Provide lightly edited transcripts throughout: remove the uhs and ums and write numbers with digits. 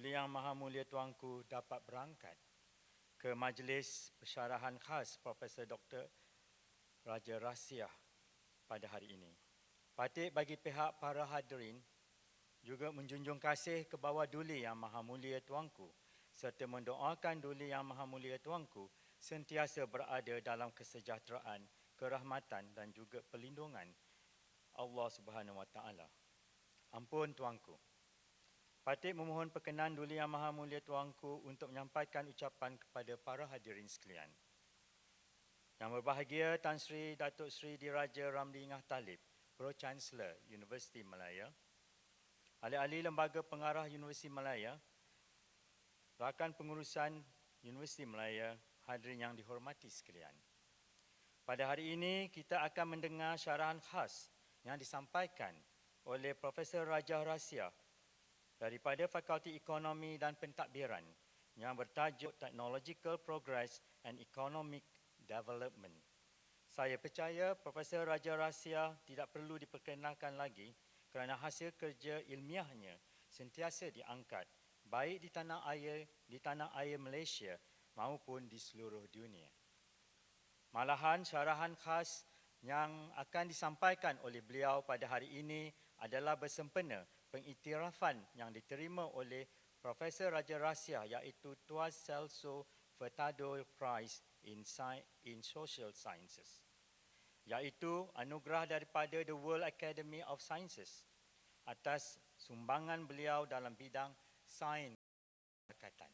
Duli Yang Maha Mulia Tuanku dapat berangkat ke majlis persyarahan khas Profesor Dr. Rajah Rasiah pada hari ini. Patut bagi pihak para hadirin juga menjunjung kasih ke bawah Duli Yang Maha Mulia Tuanku serta mendoakan Duli Yang Maha Mulia Tuanku sentiasa berada dalam kesejahteraan, kerahmatan dan juga perlindungan Allah Subhanahu Wa Taala. Ampun Tuanku. Patut memohon perkenan Duli Yang Maha Mulia Tuanku untuk menyampaikan ucapan kepada para hadirin sekalian. Yang berbahagia Tan Sri Datuk Sri Diraja Ramli Ingah Talib, Pro-Chancellor Universiti Malaya, ahli-ahli Lembaga Pengarah Universiti Malaya, rakan pengurusan Universiti Malaya, hadirin yang dihormati sekalian. Pada hari ini kita akan mendengar syarahan khas yang disampaikan oleh Profesor Rajah Rasiah daripada Fakulti Ekonomi dan Pentadbiran yang bertajuk Technological Progress and Economic Development. Saya percaya Profesor Rajah Rasiah tidak perlu diperkenalkan lagi kerana hasil kerja ilmiahnya sentiasa diangkat baik di tanah air Malaysia maupun di seluruh dunia. Malahan syarahan khas yang akan disampaikan oleh beliau pada hari ini adalah bersempena pengiktirafan yang diterima oleh Profesor Rajah Rasiah iaitu TWAS Celso Furtado Prize in Social Sciences, iaitu anugerah daripada The World Academy of Sciences atas sumbangan beliau dalam bidang sains kesihatan.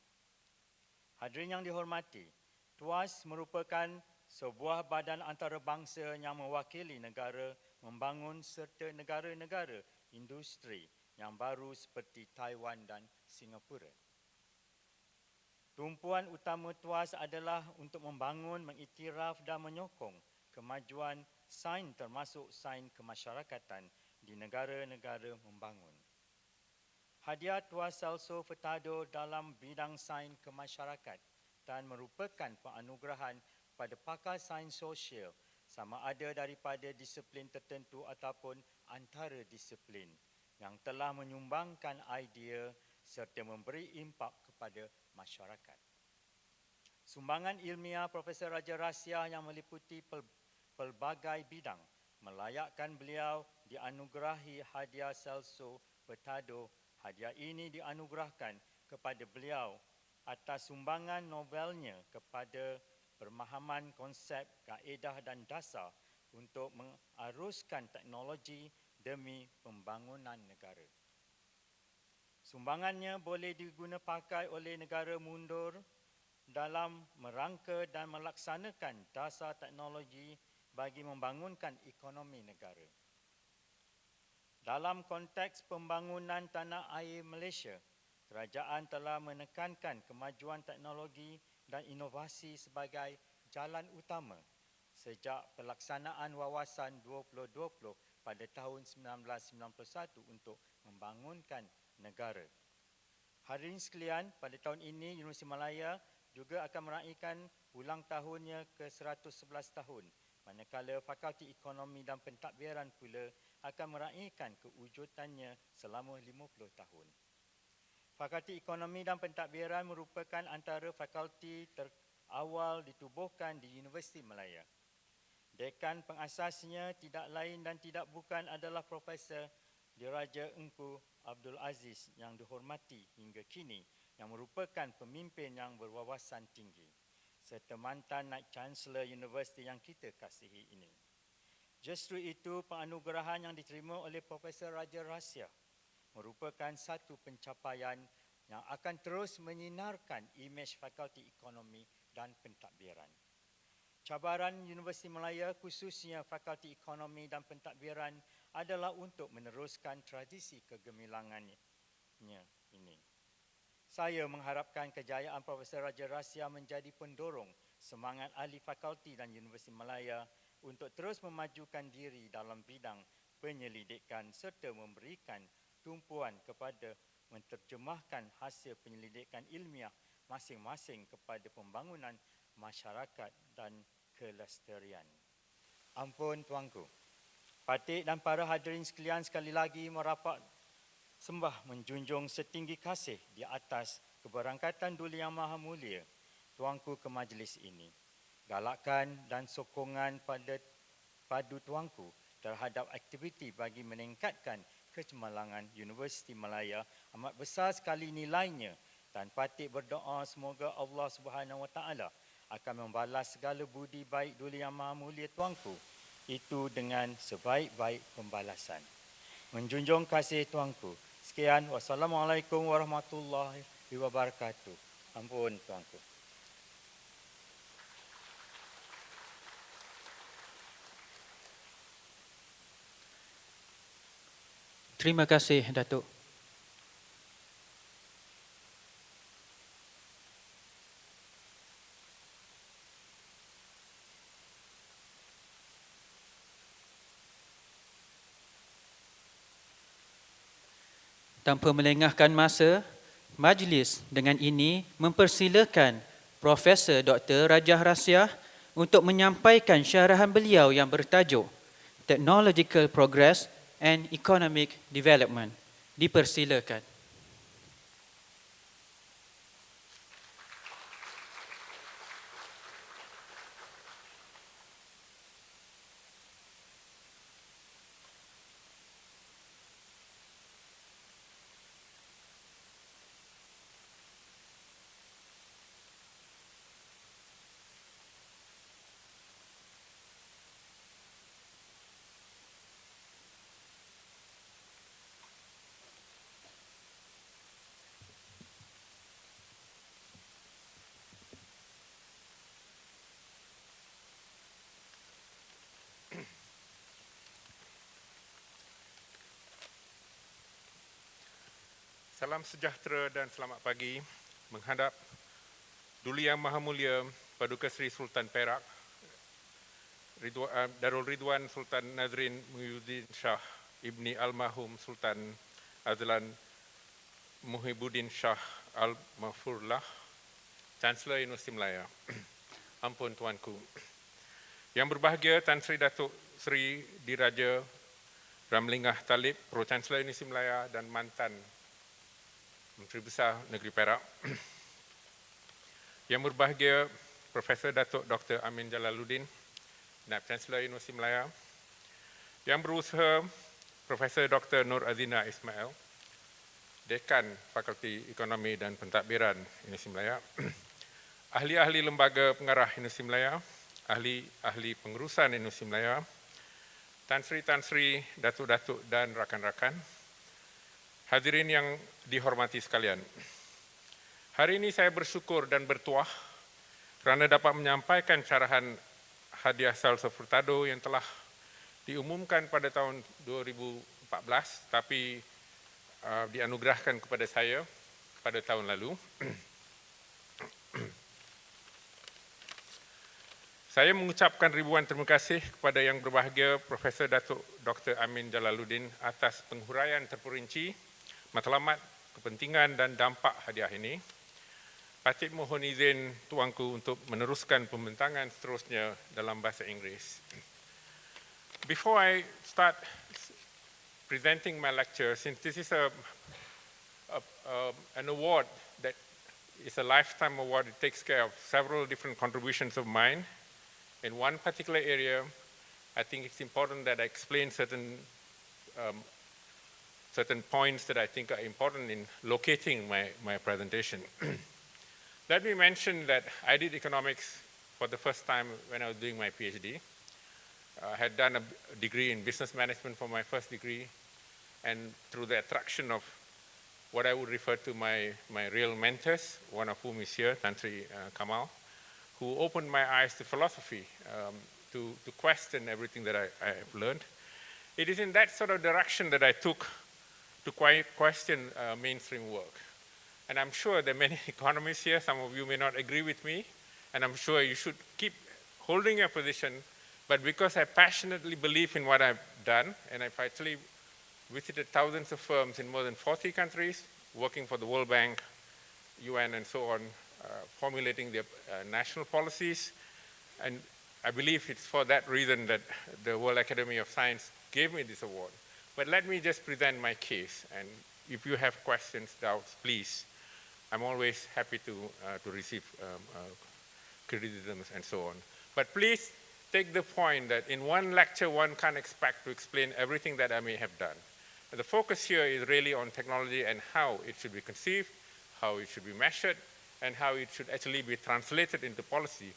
Hadirin yang dihormati, TWAS merupakan sebuah badan antarabangsa yang mewakili negara membangun serta negara-negara industri yang baru seperti Taiwan dan Singapura. Tumpuan utama TWAS adalah untuk membangun, mengiktiraf dan menyokong kemajuan sains termasuk sains kemasyarakatan di negara-negara membangun. Hadiah TWAS Celso Furtado dalam bidang sains kemasyarakat dan merupakan penganugerahan pada pakar sains sosial sama ada daripada disiplin tertentu ataupun antara disiplin yang telah menyumbangkan idea serta memberi impak kepada masyarakat. Sumbangan ilmiah Profesor Rajah Rasiah yang meliputi pelbagai bidang melayakkan beliau dianugerahi hadiah Celso Furtado. Hadiah ini dianugerahkan kepada beliau atas sumbangan novelnya kepada pemahaman konsep, kaedah dan dasar untuk mengaruskan teknologi demi pembangunan negara. Sumbangannya boleh diguna pakai oleh negara mundur dalam merangka dan melaksanakan dasar teknologi bagi membangunkan ekonomi negara. Dalam konteks pembangunan tanah air Malaysia, kerajaan telah menekankan kemajuan teknologi dan inovasi sebagai jalan utama sejak pelaksanaan Wawasan 2020 pada tahun 1991 untuk membangunkan negara. Hadirin sekalian, pada tahun ini Universiti Malaya juga akan meraihkan ulang tahunnya ke-111 tahun, manakala Fakulti Ekonomi dan Pentadbiran pula akan meraihkan kewujudannya selama 50 tahun. Fakulti Ekonomi dan Pentadbiran merupakan antara fakulti terawal ditubuhkan di Universiti Malaya. Dekan pengasasnya tidak lain dan tidak bukan adalah Profesor Diraja Engku Abdul Aziz yang dihormati hingga kini, yang merupakan pemimpin yang berwawasan tinggi serta mantan Naib Chancellor Universiti yang kita kasihi ini. Justru itu, penganugerahan yang diterima oleh Profesor Rajah Rasiah merupakan satu pencapaian yang akan terus menyinarkan imej Fakulti Ekonomi dan Pentadbiran. Cabaran Universiti Malaya khususnya Fakulti Ekonomi dan Pentadbiran adalah untuk meneruskan tradisi kegemilangannya ini. Saya mengharapkan kejayaan Profesor Rajah Rasiah menjadi pendorong semangat ahli fakulti dan Universiti Malaya untuk terus memajukan diri dalam bidang penyelidikan serta memberikan tumpuan kepada menterjemahkan hasil penyelidikan ilmiah masing-masing kepada pembangunan masyarakat dan kelestarian. Ampun Tuanku. Patrik dan para hadirin sekalian, sekali lagi merapat sembah menjunjung setinggi kasih di atas keberangkatan Duli Yang Maha Mulia Tuanku ke majlis ini. Galakan dan sokongan padu Tuanku terhadap aktiviti bagi meningkatkan kecemerlangan Universiti Malaya amat besar sekali nilainya, dan Patik berdoa semoga Allah Subhanahu Wa Taala akan membalas segala budi baik Duli Yang Maha Mulia Tuanku itu dengan sebaik-baik pembalasan. Menjunjung kasih Tuanku. Sekian, wassalamualaikum warahmatullahi wabarakatuh. Ampun Tuanku. Terima kasih, Datuk. Tanpa melengahkan masa, majlis dengan ini mempersilakan Profesor Dr. Rajah Rasiah untuk menyampaikan syarahan beliau yang bertajuk Technological Progress and Economic Development. Dipersilakan. Salam sejahtera dan selamat pagi menghadap Duli Yang Maha Mulia Paduka Seri Sultan Perak, Darul Ridwan Sultan Nazrin Muhyiddin Shah Ibni Almarhum Sultan Azlan Muhibbuddin Shah Al-Mafurlah, Chancellor Universiti Malaya. Ampun Tuanku. Yang berbahagia Tan Sri Datuk Sri Diraja Ramlingah Talib, Pro-Chancellor Universiti Malaya dan mantan Menteri Besar Negeri Perak. Yang berbahagia Profesor Datuk Dr. Amin Jalaluddin, Naib Chancellor Universiti Malaya. Yang berusaha Profesor Dr. Nur Azina Ismail, Dekan Fakulti Ekonomi dan Pentadbiran Universiti Malaya. Ahli-ahli lembaga pengarah Universiti Malaya, ahli-ahli pengurusan Universiti Malaya, Tan Sri, Datuk-datuk dan rakan-rakan. Hadirin yang dihormati sekalian, hari ini saya bersyukur dan bertuah kerana dapat menyampaikan syarahan hadiah Celso Furtado yang telah diumumkan pada tahun 2014 tapi dianugerahkan kepada saya pada tahun lalu. Saya mengucapkan ribuan terima kasih kepada yang berbahagia Profesor Datuk Dr. Amin Jalaluddin atas penghuraian terperinci matlamat, kepentingan dan dampak hadiah ini. Patik mohon izin Tuanku untuk meneruskan pembentangan seterusnya dalam bahasa Inggeris. Before I start presenting my lecture, since this is an award that is a lifetime award, it takes care of several different contributions of mine. In one particular area, I think it's important that I explain certain points that I think are important in locating my presentation. Let me mention that I did economics for the first time when I was doing my PhD. I had done a degree in business management for my first degree, and through the attraction of what I would refer to my real mentors, one of whom is here, Tan Sri Kamal, who opened my eyes to philosophy, to question everything that I have learned. It is in that sort of direction that I took to question mainstream work. And I'm sure there are many economists here, some of you may not agree with me, and I'm sure you should keep holding your position, but because I passionately believe in what I've done, and I've actually visited thousands of firms in more than 40 countries, working for the World Bank, UN, and so on, formulating their national policies, and I believe it's for that reason that the World Academy of Science gave me this award. But let me just present my case, and if you have questions, doubts, please. I'm always happy to receive criticisms and so on. But please take the point that in one lecture, one can't expect to explain everything that I may have done. And the focus here is really on technology and how it should be conceived, how it should be measured, and how it should actually be translated into policy,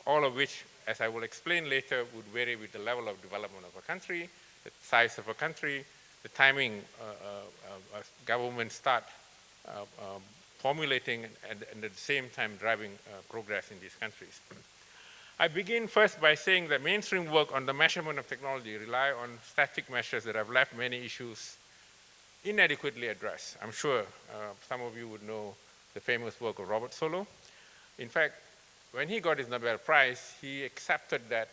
all of which, as I will explain later, would vary with the level of development of a country, the size of a country, the timing government start formulating and at the same time driving progress in these countries. I begin first by saying that mainstream work on the measurement of technology rely on static measures that have left many issues inadequately addressed. I'm sure some of you would know the famous work of Robert Solow. In fact, when he got his Nobel Prize, he accepted that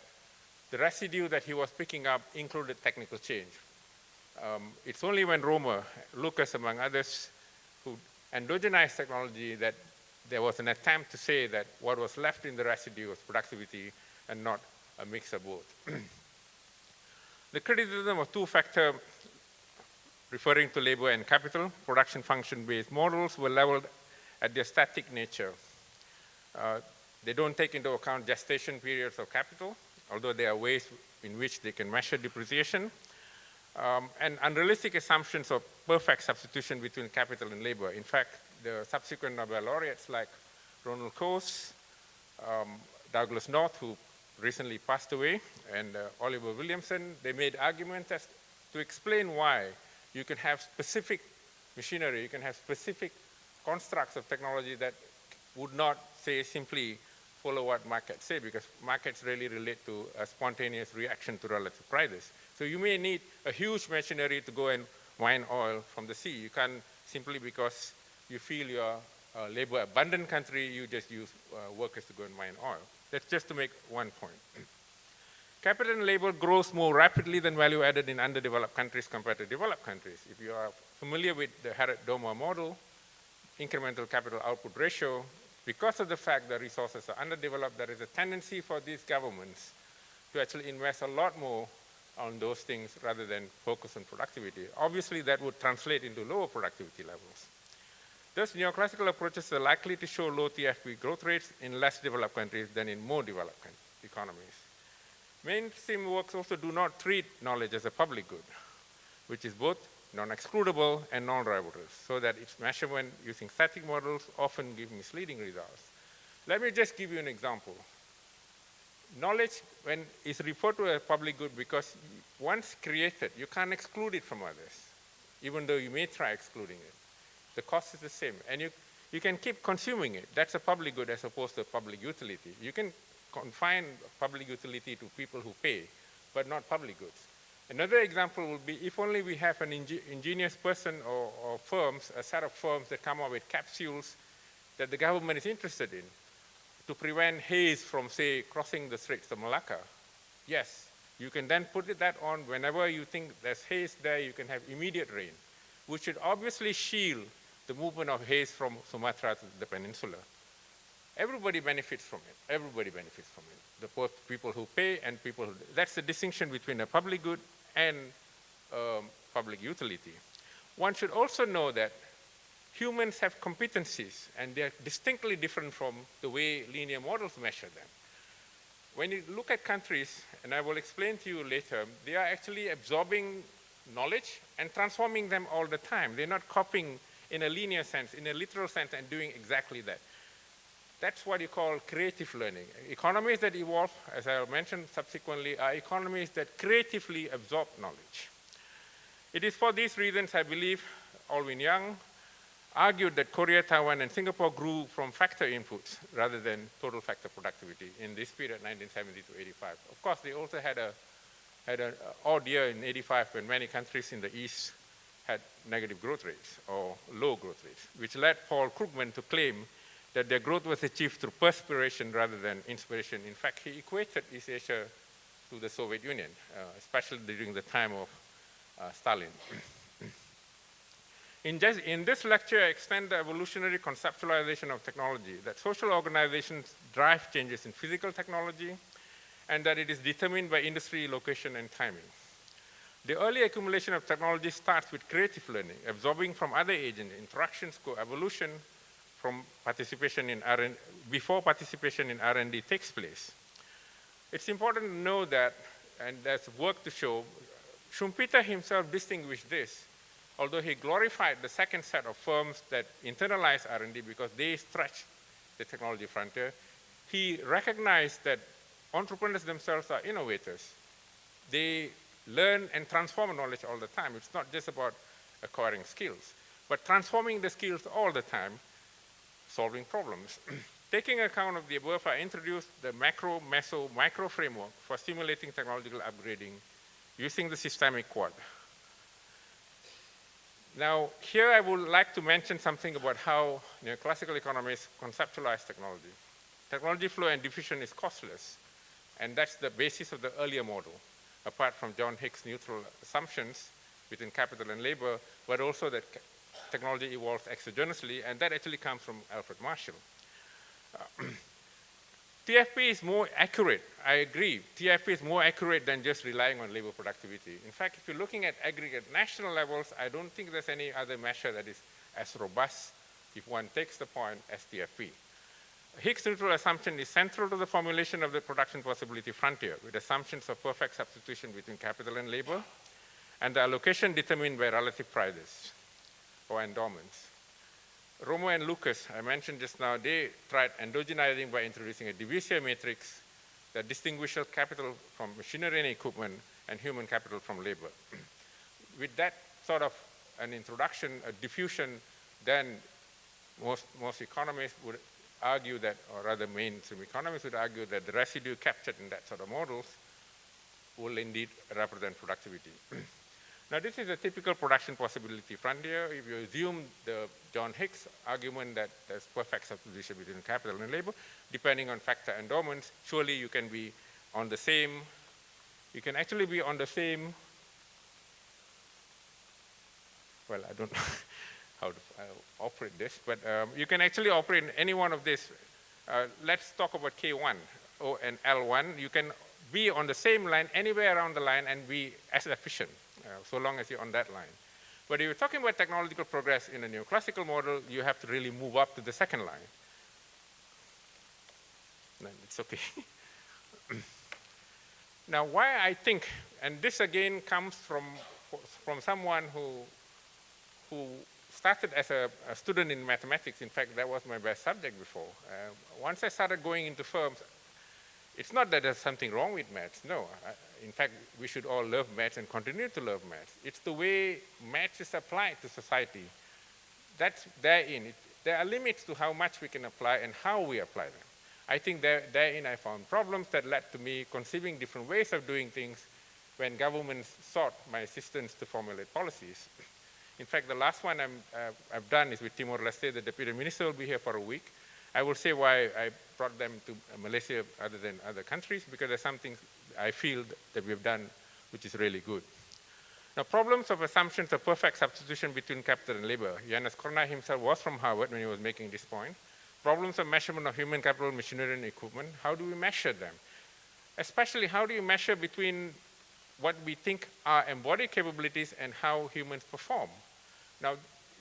the residue that he was picking up included technical change. It's only when Romer, Lucas among others, who endogenized technology that there was an attempt to say that what was left in the residue was productivity and not a mix of both. The criticism of two-factor, referring to labor and capital, production function-based models were leveled at their static nature. They don't take into account gestation periods of capital, although there are ways in which they can measure depreciation, and unrealistic assumptions of perfect substitution between capital and labor. In fact, the subsequent Nobel laureates like Ronald Coase, Douglas North, who recently passed away, and Oliver Williamson, they made arguments as to explain why you can have specific machinery, you can have specific constructs of technology that would not, say, simply follow what markets say, because markets really relate to a spontaneous reaction to relative prices. So you may need a huge machinery to go and mine oil from the sea. You can't simply because you feel you're a labor abundant country, you just use workers to go and mine oil. That's just to make one point. Capital and labor grows more rapidly than value added in underdeveloped countries compared to developed countries. If you are familiar with the Harrod-Domar model, incremental capital output ratio, because of the fact that resources are underdeveloped, there is a tendency for these governments to actually invest a lot more on those things rather than focus on productivity. Obviously, that would translate into lower productivity levels. Thus, neoclassical approaches are likely to show low TFP growth rates in less developed countries than in more developed economies. Mainstream works also do not treat knowledge as a public good, which is both non-excludable and non-rivalrous, so that its measurement using static models often give misleading results. Let me just give you an example. Knowledge, when is referred to as public good, because once created, you can't exclude it from others, even though you may try excluding it. The cost is the same, and you can keep consuming it. That's a public good as opposed to a public utility. You can confine public utility to people who pay, but not public goods. Another example would be if only we have an ingenious person or firms, a set of firms that come up with capsules that the government is interested in to prevent haze from, say, crossing the Straits of Malacca. Yes, you can then put that on whenever you think there's haze there, you can have immediate rain, which should obviously shield the movement of haze from Sumatra to the peninsula. Everybody benefits from it. Everybody benefits from it. The both people who pay and people who, that's the distinction between a public good and public utility. One should also know that humans have competencies, and they're distinctly different from the way linear models measure them. When you look at countries, and I will explain to you later, they are actually absorbing knowledge and transforming them all the time. They're not copying in a linear sense, in a literal sense, and doing exactly that. That's what you call creative learning. Economies that evolve, as I mentioned subsequently, are economies that creatively absorb knowledge. It is for these reasons, I believe, Alwyn Young argued that Korea, Taiwan, and Singapore grew from factor inputs rather than total factor productivity in this period, 1970 to 85. Of course, they also had an odd year in 85 when many countries in the East had negative growth rates or low growth rates, which led Paul Krugman to claim that their growth was achieved through perspiration rather than inspiration. In fact, he equated East Asia to the Soviet Union, especially during the time of Stalin. In this lecture, I extend the evolutionary conceptualization of technology, that social organizations drive changes in physical technology, and that it is determined by industry, location, and timing. The early accumulation of technology starts with creative learning, absorbing from other agents, interactions, co-evolution from participation in R&D, before participation in R&D takes place. It's important to know that, and there's work to show, Schumpeter himself distinguished this, although he glorified the second set of firms that internalize R&D because they stretch the technology frontier, he recognized that entrepreneurs themselves are innovators. They learn and transform knowledge all the time. It's not just about acquiring skills, but transforming the skills all the time, solving problems. Taking account of the above, I introduced the macro, meso, micro framework for stimulating technological upgrading using the systemic quad. Now, here I would like to mention something about how classical economists conceptualize technology. Technology flow and diffusion is costless, and that's the basis of the earlier model, apart from John Hicks' neutral assumptions between capital and labor, but also that technology evolves exogenously, and that actually comes from Alfred Marshall. TFP is more accurate, I agree. TFP is more accurate than just relying on labor productivity. In fact, if you're looking at aggregate national levels, I don't think there's any other measure that is as robust, if one takes the point, as TFP. Hicks' neutral assumption is central to the formulation of the production possibility frontier, with assumptions of perfect substitution between capital and labor, and the allocation determined by relative prices or endowments. Romo and Lucas, I mentioned just now, they tried endogenizing by introducing a divisio matrix that distinguishes capital from machinery and equipment and human capital from labor. With that sort of an introduction, a diffusion, then most economists would argue that, or rather mainstream economists would argue that the residue captured in that sort of models will indeed represent productivity. Now, this is a typical production possibility frontier. If you assume the John Hicks argument that there's perfect substitution between capital and labor, depending on factor endowments, surely you can be on the same, you can actually be on the same, well, I don't know how to operate this, but you can actually operate in any one of these. Let's talk about K1 and L1. You can be on the same line anywhere around the line and be as efficient. So long as you're on that line. But if you're talking about technological progress in a neoclassical model, you have to really move up to the second line. No, it's okay. Now, why I think, and this again comes from someone who started as a student in mathematics. In fact, that was my best subject before. Once I started going into firms, it's not that there's something wrong with maths, no. In fact, we should all love maths and continue to love maths. It's the way maths is applied to society. That's therein. There are limits to how much we can apply and how we apply them. I think therein I found problems that led to me conceiving different ways of doing things when governments sought my assistance to formulate policies. In fact, the last one I've done is with Timor-Leste. The Deputy Minister will be here for a week. I will say why I brought them to Malaysia other than other countries, because there's something I feel that we've done which is really good. Now, problems of assumptions of perfect substitution between capital and labor. Johannes Kornai himself was from Harvard when he was making this point. Problems of measurement of human capital, machinery, and equipment. How do we measure them? Especially, how do you measure between what we think are embodied capabilities and how humans perform? Now,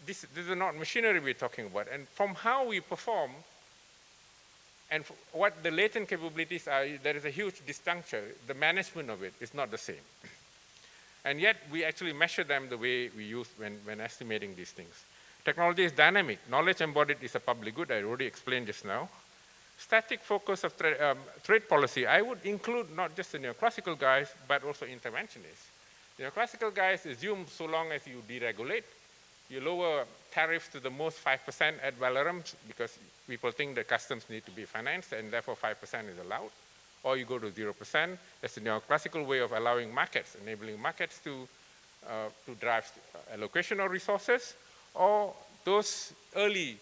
this is not machinery we're talking about. And from how we perform, and what the latent capabilities are, there is a huge disjuncture. The management of it is not the same. And yet, we actually measure them the way we use when estimating these things. Technology is dynamic. Knowledge embodied is a public good. I already explained just now. Static focus of trade policy. I would include not just the neoclassical guys, but also interventionists. The neoclassical guys assume so long as you deregulate, you lower tariffs to the most 5% ad valorem because people think the customs need to be financed and therefore 5% is allowed. Or you go to 0%. That's the neoclassical way of allowing markets, enabling markets to drive allocation of resources. Or those early,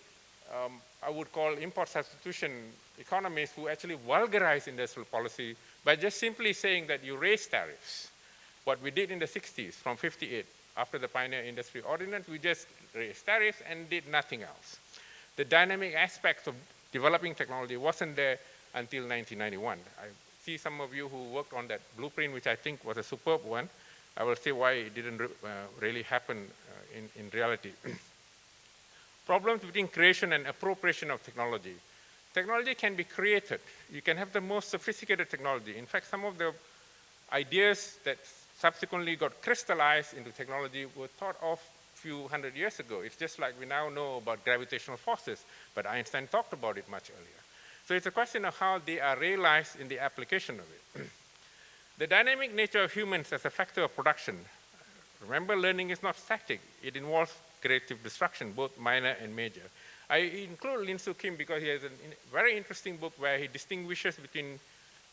I would call import substitution economists who actually vulgarize industrial policy by just simply saying that you raise tariffs. What we did in the 60s from 58. After the Pioneer Industry Ordinance, we just raised tariffs and did nothing else. The dynamic aspects of developing technology wasn't there until 1991. I see some of you who worked on that blueprint, which I think was a superb one. I will say why it didn't really happen in reality. Problems between creation and appropriation of technology. Technology can be created. You can have the most sophisticated technology. In fact, some of the ideas that subsequently got crystallized into technology were thought of a few hundred years ago. It's just like we now know about gravitational forces, but Einstein talked about it much earlier. So it's a question of how they are realized in the application of it. The dynamic nature of humans as a factor of production. Remember, learning is not static. It involves creative destruction, both minor and major. I include Lin Soo Kim because he has a very interesting book where he distinguishes between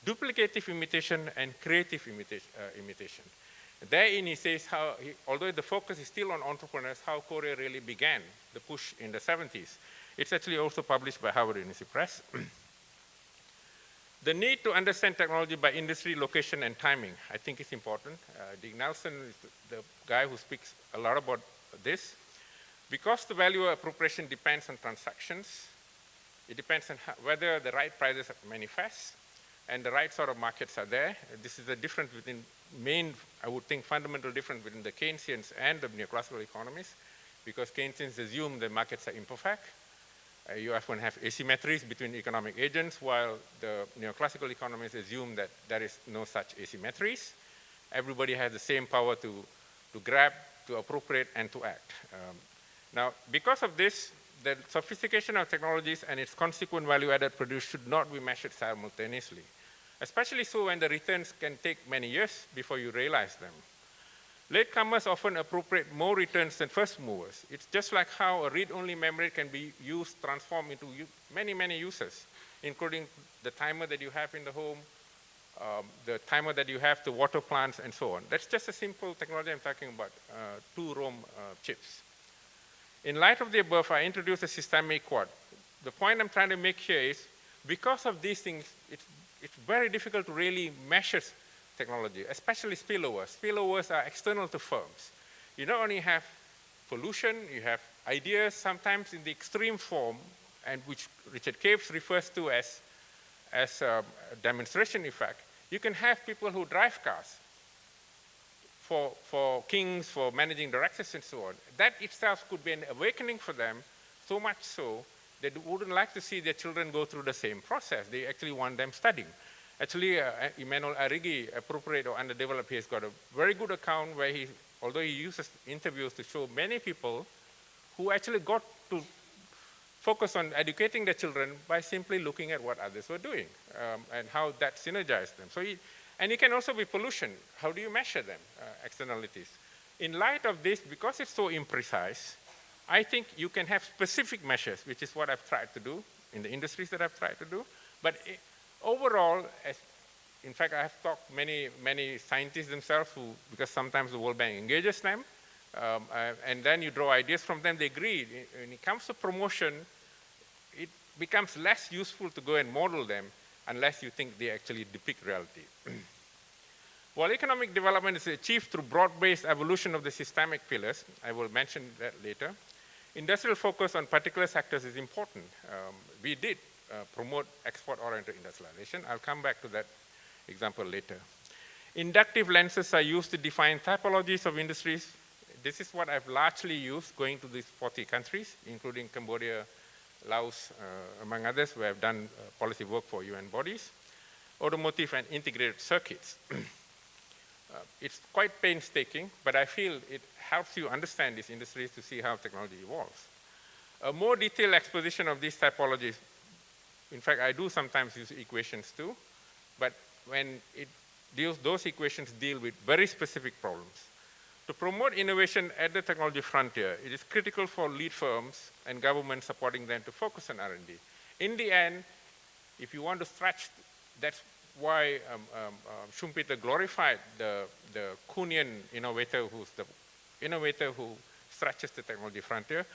duplicative imitation and creative imitation. Therein he says how, although the focus is still on entrepreneurs, how Korea really began the push in the 70s. It's actually also published by Harvard University Press. The need to understand technology by industry, location, and timing, I think is important. Dick Nelson is the guy who speaks a lot about this. Because the value of appropriation depends on transactions, it depends on whether the right prices manifest and the right sort of markets are there. This is the difference between I would think, fundamental difference between the Keynesians and the neoclassical economies, because Keynesians assume the markets are imperfect. You often have asymmetries between economic agents, while the neoclassical economists assume that there is no such asymmetries. Everybody has the same power to grab, to appropriate, and to act. Now, because of this, the sophistication of technologies and its consequent value added produced should not be measured simultaneously, especially so when the returns can take many years before you realize them. Latecomers often appropriate more returns than first movers. It's just like how a read-only memory can be used, transformed into many, many uses, including the timer that you have in the home, the timer that you have to water plants, and so on. That's just a simple technology I'm talking about, 2 ROM chips. In light of the above, I introduced a systemic quad. The point I'm trying to make here is, because of these things, it's very difficult to really measure technology, especially spillovers. Spillovers are external to firms. You not only have pollution, you have ideas, sometimes in the extreme form, and which Richard Caves refers to as a demonstration effect. You can have people who drive cars for kings, for managing directors, and so on. That itself could be an awakening for them, so much so they wouldn't like to see their children go through the same process. They actually want them studying. Actually, Emmanuel Arrighi, appropriate or underdeveloped, he has got a very good account where although he uses interviews to show many people who actually got to focus on educating their children by simply looking at what others were doing and how that synergized them. And it can also be pollution. How do you measure them, externalities? In light of this, because it's so imprecise, I think you can have specific measures, which is what I've tried to do in the industries that I've tried to do. But overall, in fact, I have talked many scientists themselves because sometimes the World Bank engages them, and then you draw ideas from them, they agree. When it comes to promotion, it becomes less useful to go and model them unless you think they actually depict reality. While economic development is achieved through broad-based evolution of the systemic pillars, I will mention that later, industrial focus on particular sectors is important. We did promote export-oriented industrialization. I'll come back to that example later. Inductive lenses are used to define typologies of industries. This is what I've largely used going to these 40 countries, including Cambodia, Laos, among others, where I've done policy work for UN bodies, automotive and integrated circuits. It's quite painstaking, but I feel it helps you understand these industries to see how technology evolves. A more detailed exposition of these typologies, in fact, I do sometimes use equations too, but when those equations deal with very specific problems. To promote innovation at the technology frontier, it is critical for lead firms and government supporting them to focus on R&D. In the end, if you want to stretch, that's why Schumpeter glorified the Kuhnian innovator, who's the innovator who stretches the technology frontier.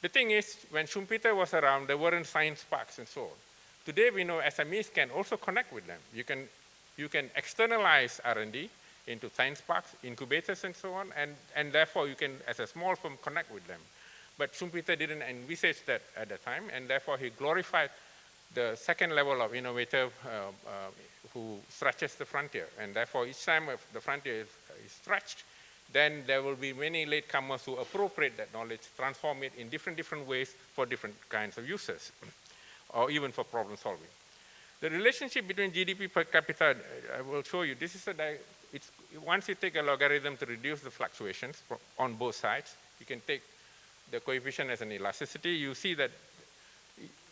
The thing is, when Schumpeter was around, there weren't science parks and so on. Today, we know SMEs can also connect with them. You can externalize R&D into science parks, incubators, and so on, and therefore you can, as a small firm, connect with them. But Schumpeter didn't envisage that at the time, and therefore he glorified the second level of innovator who stretches the frontier, and therefore each time the frontier is stretched, then there will be many latecomers who appropriate that knowledge, transform it in different ways for different kinds of uses, or even for problem solving. The relationship between GDP per capita, I will show you, this is once you take a logarithm to reduce the fluctuations on both sides, you can take the coefficient as an elasticity. You see that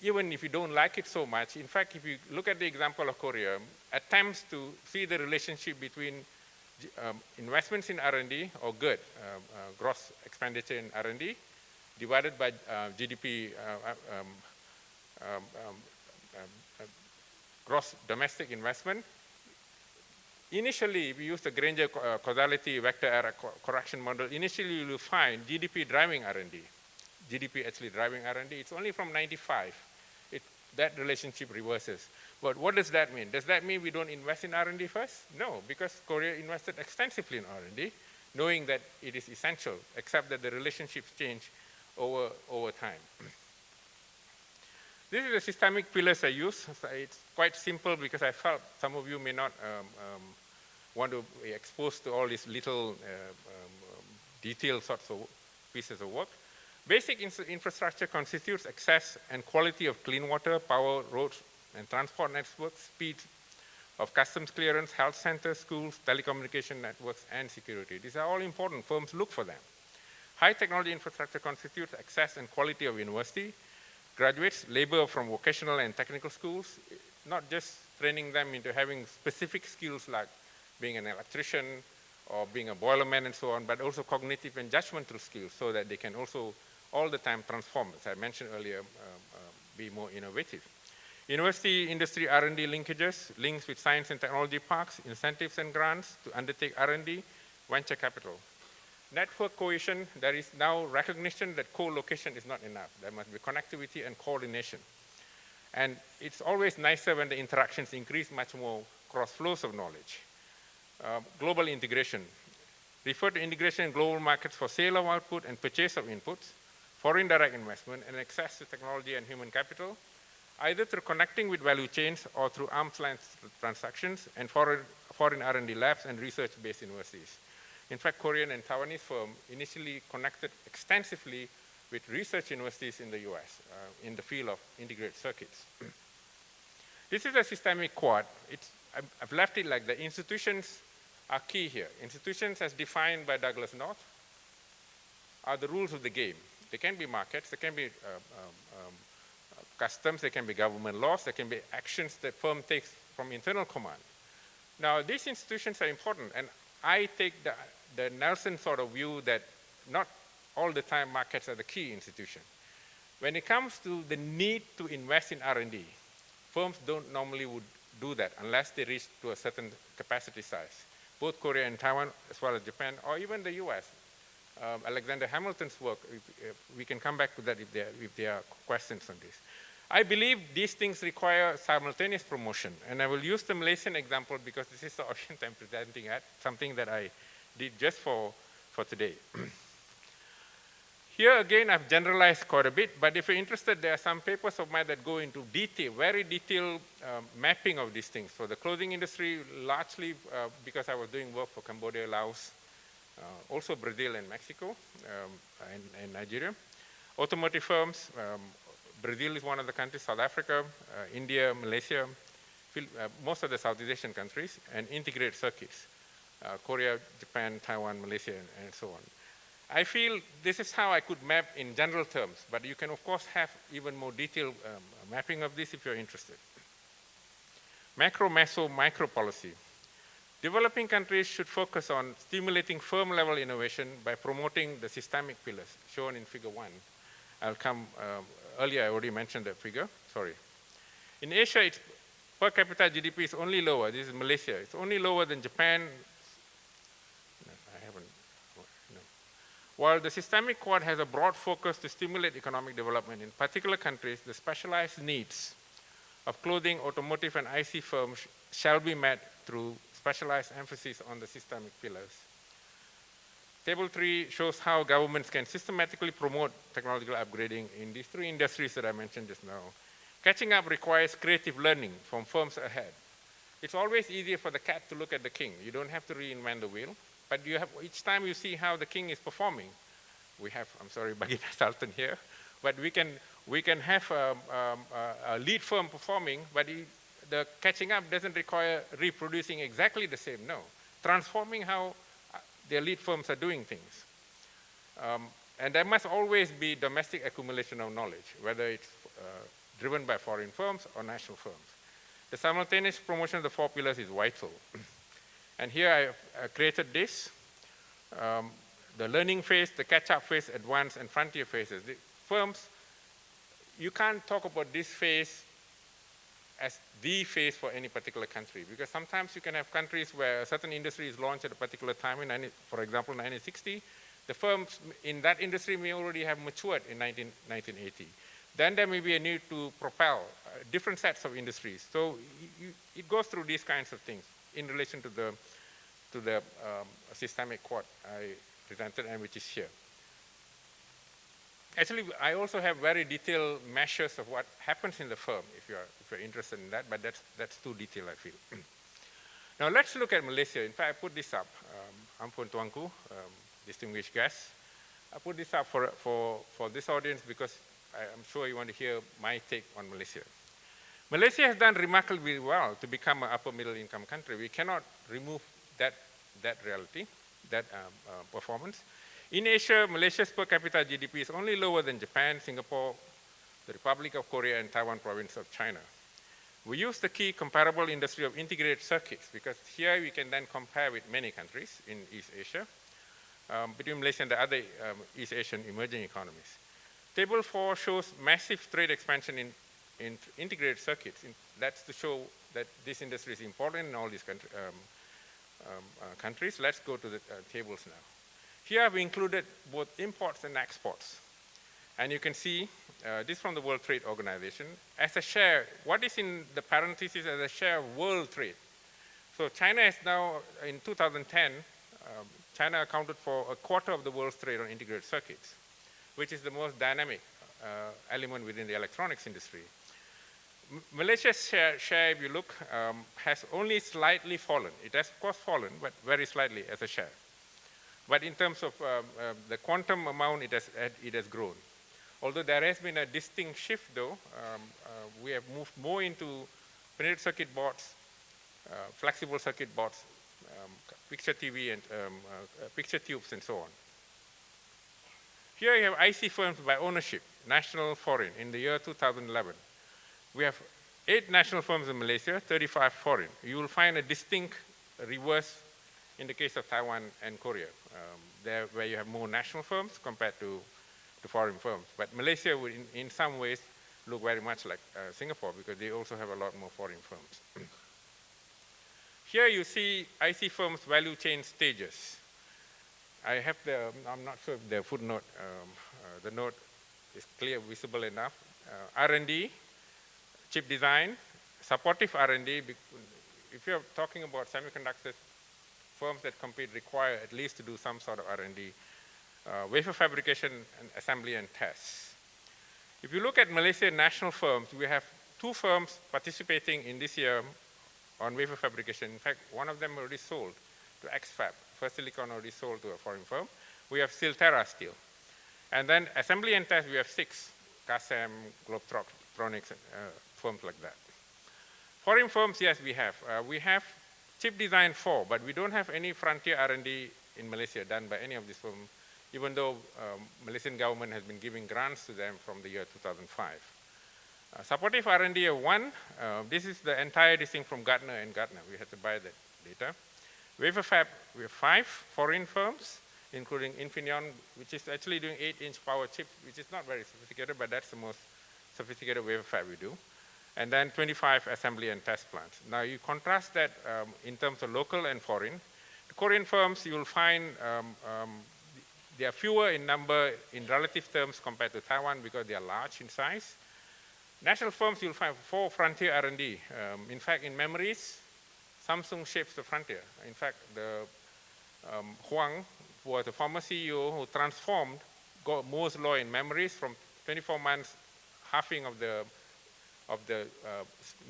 even if you don't like it so much, in fact, if you look at the example of Korea, attempts to see the relationship between investments in R&D, or good, gross expenditure in R&D, divided by GDP, gross domestic investment. Initially, we used the Granger causality vector error correction model. Initially, you will find GDP driving R&D. GDP actually driving R&D. It's only from 95. That relationship reverses. But what does that mean? Does that mean we don't invest in R&D first? No, because Korea invested extensively in R&D, knowing that it is essential, except that the relationships change over time. This is the systemic pillars I use. It's quite simple because I felt some of you may not want to be exposed to all these little detailed sorts of pieces of work. Basic infrastructure constitutes access and quality of clean water, power, roads, and transport networks, speed of customs clearance, health centers, schools, telecommunication networks, and security. These are all important. Firms look for them. High technology infrastructure constitutes access and quality of university, graduates, labor from vocational and technical schools, not just training them into having specific skills like being an electrician or being a boilerman and so on, but also cognitive and judgmental skills so that they can also all the time transform, as I mentioned earlier, be more innovative. University industry R&D linkages, links with science and technology parks, incentives and grants to undertake R&D, venture capital. Network cohesion, there is now recognition that co-location is not enough. There must be connectivity and coordination. And it's always nicer when the interactions increase much more cross flows of knowledge. Global integration. Refer to integration in global markets for sale of output and purchase of inputs, foreign direct investment, and access to technology and human capital, either through connecting with value chains or through arm's length transactions and foreign R&D labs and research-based universities. In fact, Korean and Taiwanese firms initially connected extensively with research universities in the US in the field of integrated circuits. This is a systemic quad. I've left it like the institutions are key here. Institutions as defined by Douglas North are the rules of the game. They can be markets, they can be customs, they can be government laws, they can be actions that firm takes from internal command. Now, these institutions are important, and I take the Nelson sort of view that not all the time markets are the key institution. When it comes to the need to invest in R&D, firms don't normally would do that unless they reach to a certain capacity size. Both Korea and Taiwan, as well as Japan, or even the US. Alexander Hamilton's work, we can come back to that if there are questions on this. I believe these things require simultaneous promotion, and I will use the Malaysian example because this is the audience I'm presenting at, something that I did just for today. Here again, I've generalized quite a bit, but if you're interested, there are some papers of mine that go into detail, very detailed mapping of these things. For the clothing industry, largely because I was doing work for Cambodia, Laos, also Brazil and Mexico, and Nigeria. Automotive firms, Brazil is one of the countries, South Africa, India, Malaysia, most of the Southeast Asian countries, and integrated circuits, Korea, Japan, Taiwan, Malaysia, and so on. I feel this is how I could map in general terms, but you can of course have even more detailed mapping of this if you're interested. Macro, meso, micro policy. Developing countries should focus on stimulating firm-level innovation by promoting the systemic pillars, shown in figure 1. I'll come, earlier I already mentioned that figure, sorry. In Asia, it's per capita GDP is only lower, this is Malaysia, it's only lower than Japan. No, I haven't, no. While the systemic quad has a broad focus to stimulate economic development in particular countries, the specialized needs of clothing, automotive, and IC firms shall be met through specialized emphasis on the systemic pillars. Table 3 shows how governments can systematically promote technological upgrading in these 3 industries that I mentioned just now. Catching up requires creative learning from firms ahead. It's always easier for the cat to look at the king. You don't have to reinvent the wheel. but you have, each time you see how the king is performing. We have, I'm sorry, Bagi Sultan here, but we can have a lead firm performing, but the catching up doesn't require reproducing exactly the same, no. Transforming how their lead firms are doing things. And there must always be domestic accumulation of knowledge, whether it's driven by foreign firms or national firms. The simultaneous promotion of the 4 pillars is vital. And here I created this, the learning phase, the catch-up phase, advanced and frontier phases. The firms, you can't talk about this phase as the phase for any particular country, because sometimes you can have countries where a certain industry is launched at a particular time, for example, 1960. The firms in that industry may already have matured in 1980. Then there may be a need to propel different sets of industries. So it goes through these kinds of things in relation to the systemic quad I presented and which is here. Actually, I also have very detailed measures of what happens in the firm, if you're interested in that, but that's too detailed, I feel. Now let's look at Malaysia. In fact, I put this up. Ampun tuanku, distinguished guests. I put this up for this audience because I'm sure you want to hear my take on Malaysia. Malaysia has done remarkably well to become an upper middle income country. We cannot remove that reality, that performance. In Asia, Malaysia's per capita GDP is only lower than Japan, Singapore, the Republic of Korea, and Taiwan province of China. We use the key comparable industry of integrated circuits because here we can then compare with many countries in East Asia, between Malaysia and the other East Asian emerging economies. Table 4 shows massive trade expansion in integrated circuits. That's to show that this industry is important in all these countries. Let's go to the tables now. Here I've included both imports and exports. And you can see this from the World Trade Organization as a share. What is in the parentheses as a share of world trade? So China is now, in 2010, China accounted for a quarter of the world's trade on integrated circuits, which is the most dynamic element within the electronics industry. Malaysia's share, if you look, has only slightly fallen. It has, of course, fallen, but very slightly as a share. But in terms of the quantum amount, it has grown. Although there has been a distinct shift, though, we have moved more into printed circuit boards, flexible circuit boards, picture TV, and picture tubes, and so on. Here you have IC firms by ownership, national, foreign, in the year 2011. We have 8 national firms in Malaysia, 35 foreign. You will find a distinct reverse in the case of Taiwan and Korea, there where you have more national firms compared to foreign firms. But Malaysia would, in some ways, look very much like Singapore because they also have a lot more foreign firms. Here you see IC firms' value chain stages. I have I'm not sure if the footnote, the note is clear, visible enough. R&D, chip design, supportive R&D. If you're talking about semiconductors, firms that compete require at least to do some sort of R&D, wafer fabrication and assembly and tests. If you look at Malaysian national firms, we have 2 firms participating in this year on wafer fabrication. In fact, one of them already sold to XFab. First Silicon already sold to a foreign firm. We have Silterra Steel. And then assembly and test, we have 6, Kasem, Globetronics, firms like that. Foreign firms, yes, we have. We have chip design 4, but we don't have any frontier R&D in Malaysia done by any of these firms, even though Malaysian government has been giving grants to them from the year 2005. Supportive R&D of 1, this is the entire thing from Gartner and Gartner. We had to buy that data. Wafer fab, we have 5 foreign firms, including Infineon, which is actually doing 8-inch power chips, which is not very sophisticated, but that's the most sophisticated wafer fab we do. And then 25 assembly and test plants. Now you contrast that in terms of local and foreign. The Korean firms, you will find they are fewer in number in relative terms compared to Taiwan because they are large in size. National firms, you'll find 4 frontier R&D. In fact, in memories, Samsung shapes the frontier. In fact, the Huang, who was the former CEO who transformed Moore's law in memories from 24 months, halving of the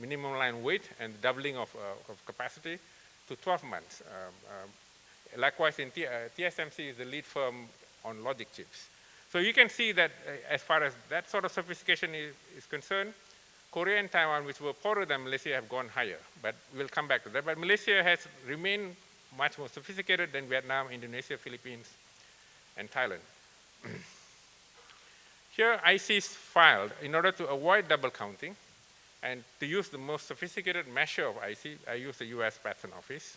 minimum line weight and doubling of capacity to 12 months. Likewise, in TSMC is the lead firm on logic chips. So you can see that as far as that sort of sophistication is concerned, Korea and Taiwan, which were poorer than Malaysia, have gone higher. But we'll come back to that. But Malaysia has remained much more sophisticated than Vietnam, Indonesia, Philippines, and Thailand. Here, ICs filed in order to avoid double counting and to use the most sophisticated measure of IC. I use the US Patent Office.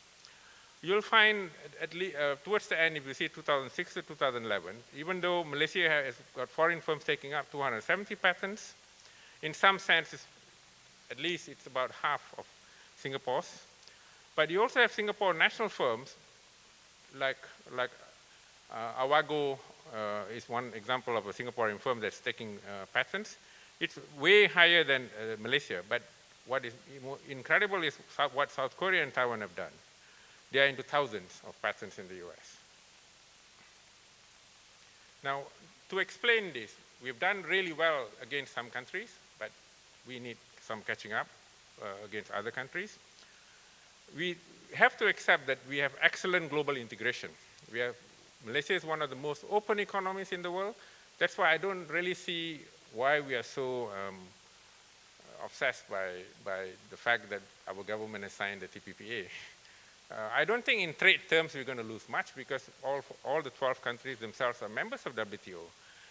You'll find at least towards the end, if you see 2006 to 2011, even though Malaysia has got foreign firms taking up 270 patents, in some sense, at least it's about half of Singapore's. But you also have Singapore national firms like Awago is one example of a Singaporean firm that's taking patents. It's way higher than Malaysia, but what is incredible is what South Korea and Taiwan have done. They are into thousands of patents in the US. Now, to explain this, we've done really well against some countries, but we need some catching up against other countries. We have to accept that we have excellent global integration. Malaysia is one of the most open economies in the world. That's why I don't really see why we are so obsessed by the fact that our government has signed the TPPA. I don't think in trade terms we're going to lose much because all the 12 countries themselves are members of WTO.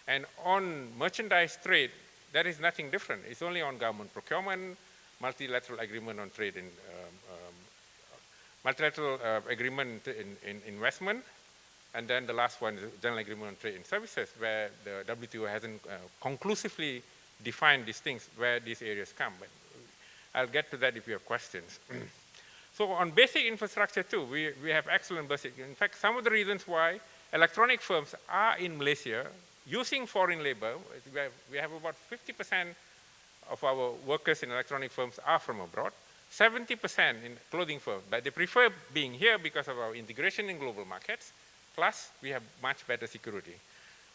And on merchandise trade, there is nothing different. It's only on government procurement, multilateral agreement on trade, and multilateral agreement in investment, and then the last one is general agreement on trade and services, where the WTO hasn't conclusively defined these things, where these areas come. But I'll get to that if you have questions. So on basic infrastructure too, we have excellent basic. In fact, some of the reasons why electronic firms are in Malaysia using foreign labor, we have about 50% of our workers in electronic firms are from abroad, 70% in clothing firms, but they prefer being here because of our integration in global markets, plus we have much better security.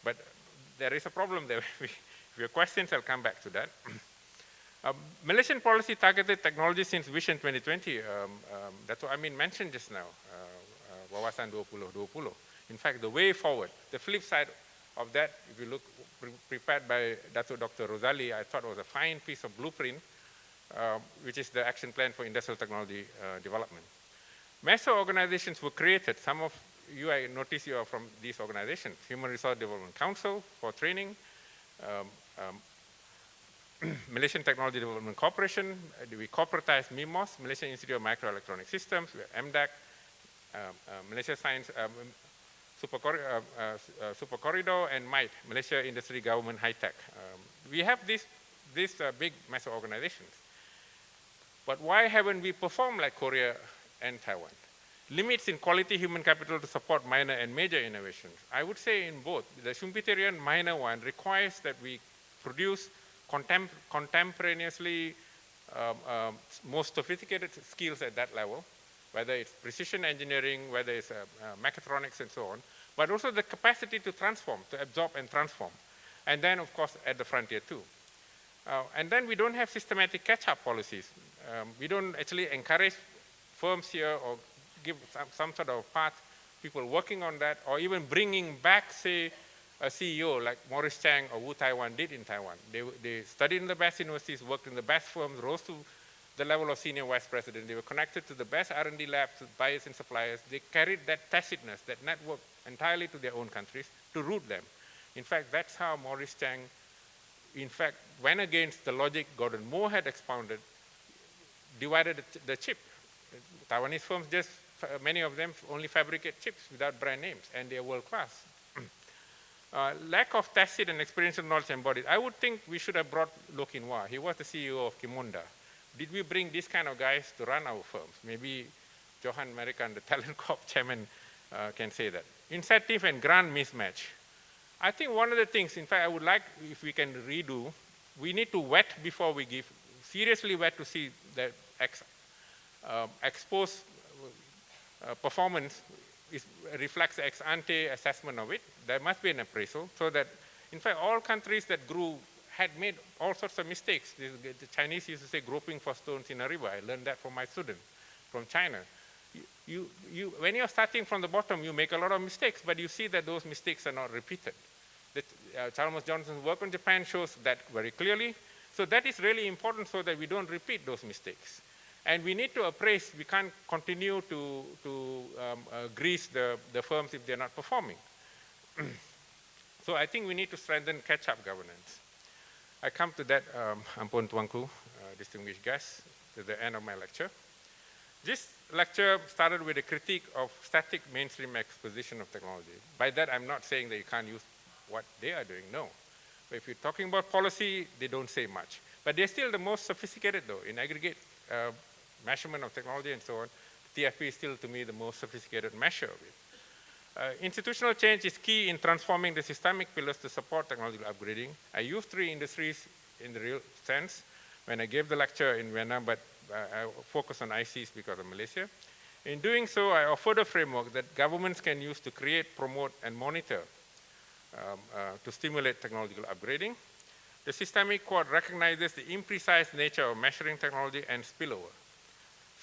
But there is a problem there. If you have questions, I'll come back to that. Malaysian policy targeted technology since Vision 2020, that's what I mentioned just now, Wawasan 2020. In fact, the way forward, the flip side of that, if you look, prepared by Dr. Rosali, I thought it was a fine piece of blueprint, which is the action plan for industrial technology development. Masa organizations were created. Some of you, I notice you are from these organizations. Human Resource Development Council for training, Malaysian Technology Development Corporation, we corporatized MIMOS, Malaysian Institute of Microelectronic Systems, we have MDAC, Malaysia Science Super Corridor, and MITE, Malaysia Industry Government High Tech. We have these big massive organizations. But why haven't we performed like Korea and Taiwan? Limits in quality human capital to support minor and major innovations. I would say in both. The Schumpeterian minor one requires that we produce contemporaneously most sophisticated skills at that level, whether it's precision engineering, whether it's mechatronics and so on, but also the capacity to transform, to absorb and transform. And then, of course, at the frontier too. And then we don't have systematic catch-up policies. We don't actually encourage firms here or give some sort of path, people working on that, or even bringing back, say, a CEO like Maurice Chang or Wu Taiwan did in Taiwan. They studied in the best universities, worked in the best firms, rose to the level of senior vice president. They were connected to the best R&D labs, buyers and suppliers. They carried that tacitness, that network entirely to their own countries to root them. In fact, that's how Maurice Chang, in fact, went against the logic Gordon Moore had expounded, divided the chip. Taiwanese firms just, many of them only fabricate chips without brand names, and they're world class. Lack of tacit and experiential knowledge embodied. I would think we should have brought Loh Kin Wah. He was the CEO of Kimonda. Did we bring these kind of guys to run our firms? Maybe Johan American, the Talent Corp chairman, can say that. Incentive and grant mismatch. I think one of the things, in fact, I would like, if we can redo, we need to vet before we give, seriously vet to see that exposed performance reflects the ex-ante assessment of it. There must be an appraisal so that, in fact, all countries that grew had made all sorts of mistakes. The Chinese used to say groping for stones in a river. I learned that from my student from China. when you're starting from the bottom, you make a lot of mistakes, but you see that those mistakes are not repeated. Chalmers Johnson's work on Japan shows that very clearly. So that is really important so that we don't repeat those mistakes. And we need to appraise, we can't continue to grease the firms if they're not performing. So I think we need to strengthen catch-up governance. I come to that, Ampun Tuanku, distinguished guests, to the end of my lecture. This lecture started with a critique of static mainstream exposition of technology. By that, I'm not saying that you can't use what they are doing, no. But if you're talking about policy, they don't say much. But they're still the most sophisticated, though, in aggregate measurement of technology and so on. TFP is still, to me, the most sophisticated measure of it. Institutional change is key in transforming the systemic pillars to support technological upgrading. I use 3 industries in the real sense when I gave the lecture in Vietnam, but I focus on ICs because of Malaysia. In doing so, I offered a framework that governments can use to create, promote, and monitor to stimulate technological upgrading. The systemic quad recognizes the imprecise nature of measuring technology and spillover,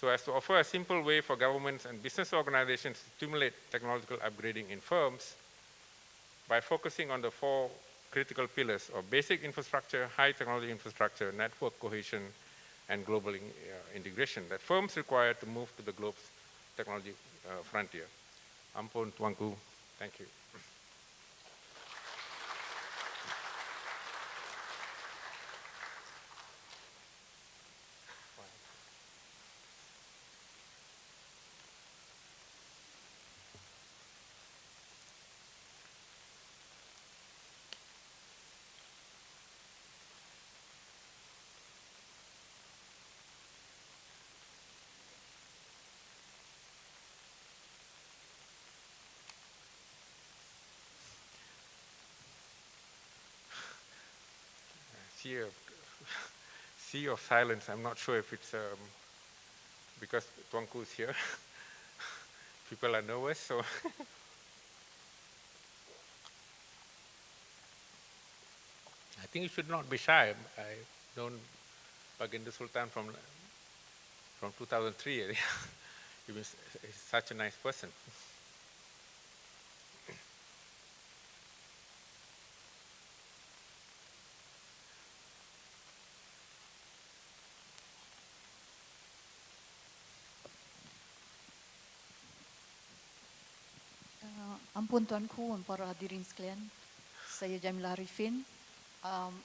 so as to offer a simple way for governments and business organizations to stimulate technological upgrading in firms by focusing on the 4 critical pillars of basic infrastructure, high technology infrastructure, network cohesion, and global integration that firms require to move to the globe's technology frontier. Ampun Tuanku, thank you. Sea of silence. I'm not sure if it's because Tuanku is here. People are nervous, so. I think you should not be shy. I don't Baginda Sultan from 2003. He was such a nice person. Ampun Tuanku dan para hadirin sekalian, saya Jamilah Arifin.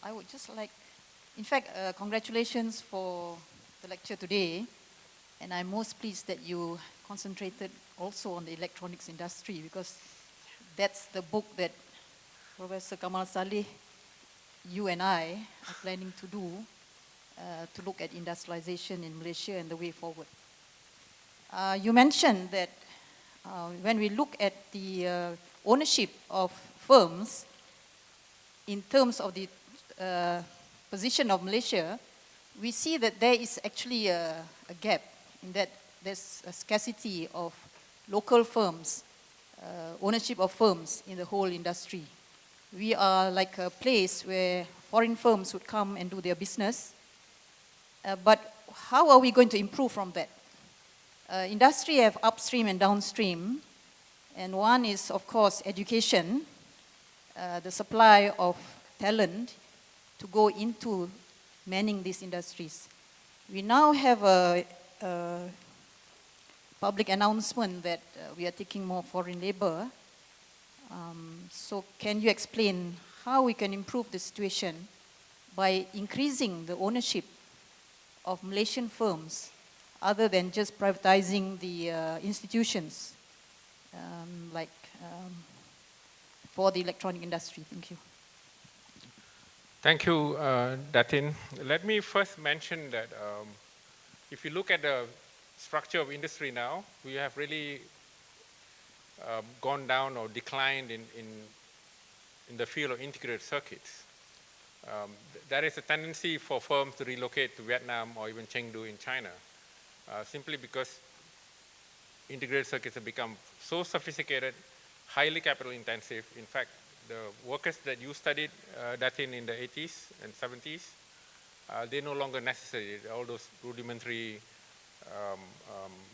I would just like, in fact, congratulations for the lecture today, and I'm most pleased that you concentrated also on the electronics industry because that's the book that Professor Kamal Saleh, you and I are planning to do to look at industrialization in Malaysia and the way forward. You mentioned that when we look at the ownership of firms in terms of the position of Malaysia, we see that there is actually a gap in that there's a scarcity of local firms, ownership of firms in the whole industry. We are like a place where foreign firms would come and do their business, but how are we going to improve from that? Industry have upstream and downstream, and one is, of course, education, the supply of talent to go into manning these industries. We now have a public announcement that we are taking more foreign labor. So can you explain how we can improve the situation by increasing the ownership of Malaysian firms other than just privatizing the institutions for the electronic industry? Thank you. Thank you, Datin. Let me first mention that if you look at the structure of industry now, we have really gone down or declined in the field of integrated circuits. There is a tendency for firms to relocate to Vietnam or even Chengdu in China, simply because integrated circuits have become so sophisticated, highly capital intensive. In fact, the workers that you studied, Datin, in the 80s and 70s, they're no longer necessary. All those rudimentary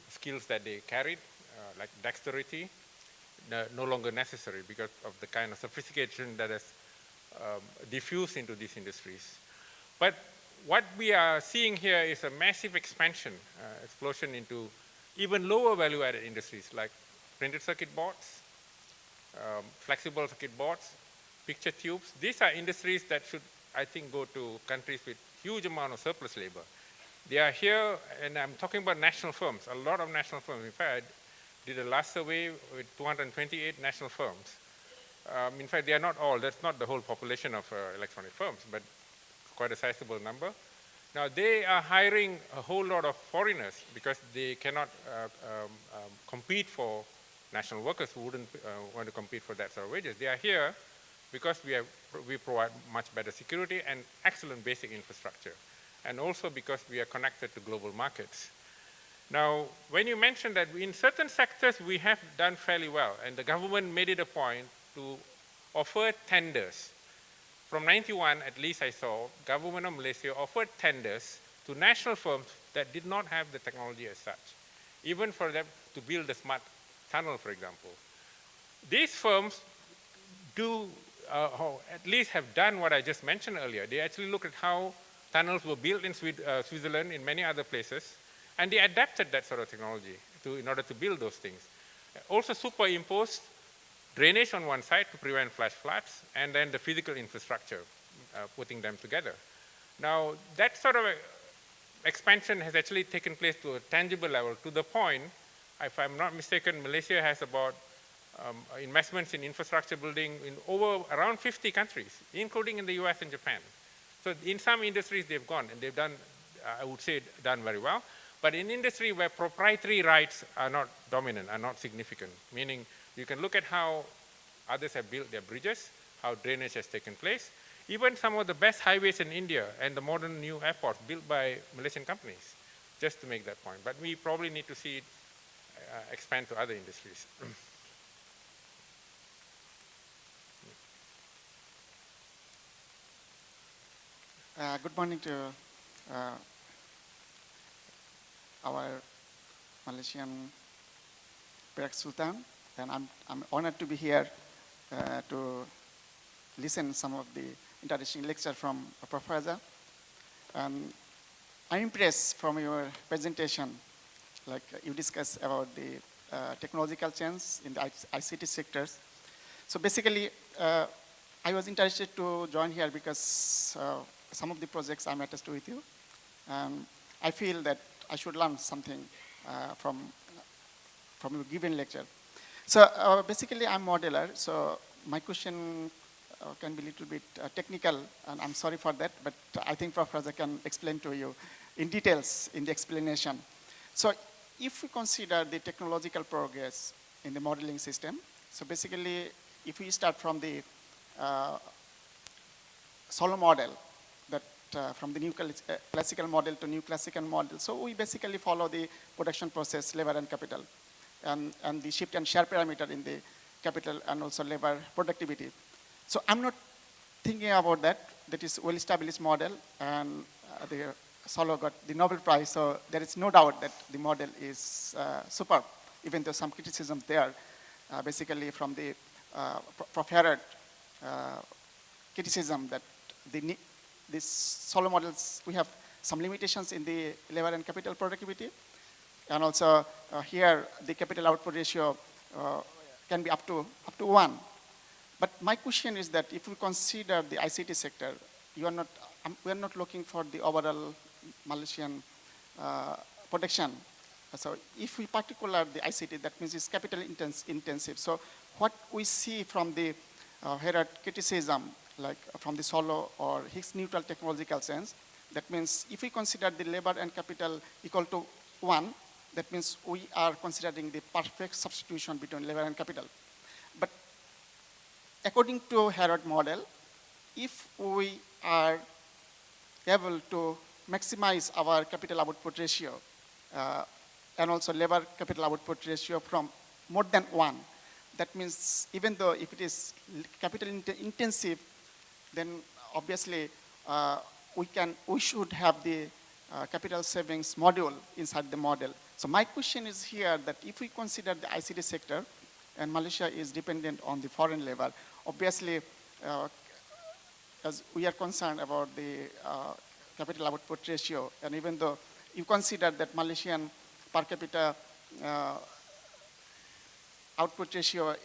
skills that they carried, like dexterity, no longer necessary because of the kind of sophistication that has diffused into these industries. But what we are seeing here is a massive expansion, explosion into even lower value-added industries like printed circuit boards, flexible circuit boards, picture tubes. These are industries that should, I think, go to countries with huge amount of surplus labor. They are here, and I'm talking about national firms, a lot of national firms. In fact, I did a last survey with 228 national firms. In fact, they are not all, that's not the whole population of electronic firms, but quite a sizable number. Now, they are hiring a whole lot of foreigners because they cannot compete for national workers who wouldn't want to compete for that sort of wages. They are here because we provide much better security and excellent basic infrastructure, and also because we are connected to global markets. Now, when you mentioned that in certain sectors we have done fairly well, and the government made it a point to offer tenders. From 91, at least I saw, government of Malaysia offered tenders to national firms that did not have the technology as such, even for them to build a smart tunnel, for example. These firms do, at least have done what I just mentioned earlier. They actually looked at how tunnels were built in Switzerland, in many other places, and they adapted that sort of technology in order to build those things. Also superimposed drainage on one side to prevent flash floods, and then the physical infrastructure, putting them together. Now, that sort of expansion has actually taken place to a tangible level, to the point, if I'm not mistaken, Malaysia has about investments in infrastructure building in around 50 countries, including in the US and Japan. So in some industries they've gone, and they've done, I would say, done very well. But in industry where proprietary rights are not dominant, are not significant, meaning you can look at how others have built their bridges, how drainage has taken place. Even some of the best highways in India and the modern new airports built by Malaysian companies, just to make that point. But we probably need to see it expand to other industries. Good morning to our Malaysian Perak Sultan, and I'm honored to be here to listen some of the interesting lecture from a professor. I'm impressed from your presentation, like you discussed about the technological change in the ICT sectors. So basically, I was interested to join here because some of the projects I'm attached with you. I feel that I should learn something from your given lecture. So basically, I'm modeler. So my question can be a little bit technical, and I'm sorry for that, but I think Professor can explain to you in details in the explanation. So if we consider the technological progress in the modeling system, so basically, if we start from the solo model, that from the new classical model to new classical model, so we basically follow the production process, labor and capital, and the shift and share parameter in the capital and also labor productivity. So I'm not thinking about that. That is well-established model, and the Solo got the Nobel Prize, so there is no doubt that the model is superb, even though some criticism there, basically from the Profesor criticism that these Solo models, we have some limitations in the labor and capital productivity, and also here the capital output ratio can be up to 1. But my question is that if we consider the ICT sector, we are not looking for the overall Malaysian production. So if we particular the ICT, that means it's capital intensive. So what we see from the Herod criticism, like from the Solo or Higgs neutral technological sense, that means if we consider the labor and capital equal to 1, that means we are considering the perfect substitution between labor and capital. But according to Herod model, if we are able to maximize our capital output ratio and also labor capital output ratio from more than 1, that means even though if it is capital intensive, then obviously we should have the capital savings module inside the model. So my question is here that if we consider the ICT sector, and Malaysia is dependent on the foreign labor, obviously, as we are concerned about the capital output ratio, and even though you consider that Malaysian per capita output ratio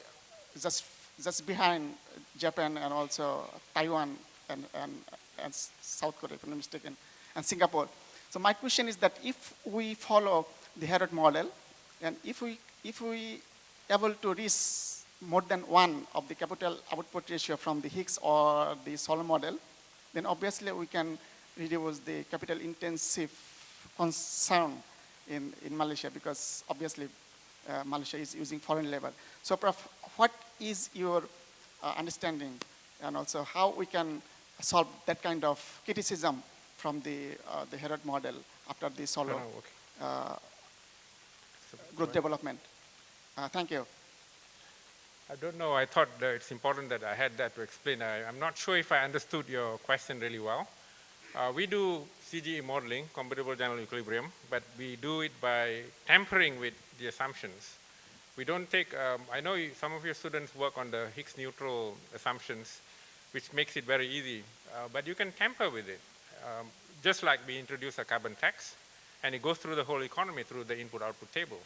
is just behind Japan and also Taiwan and South Korea, if I'm not mistaken, and Singapore. So my question is that if we follow the Herod model, and if we able to reach more than one of the capital output ratio from the Higgs or the Solomon model, then obviously we can reduce the capital intensive concern in Malaysia, because obviously Malaysia is using foreign labor. So Prof, what is your understanding, and also how we can solve that kind of criticism from the Herod model after the solo growth development? Thank you. I don't know. I thought that it's important that I had that to explain. I'm not sure if I understood your question really well. We do CGE modeling, computable general equilibrium, but we do it by tampering with the assumptions. We don't take, I know some of your students work on the Higgs neutral assumptions, which makes it very easy, but you can tamper with it. Just like we introduce a carbon tax, and it goes through the whole economy through the input-output table.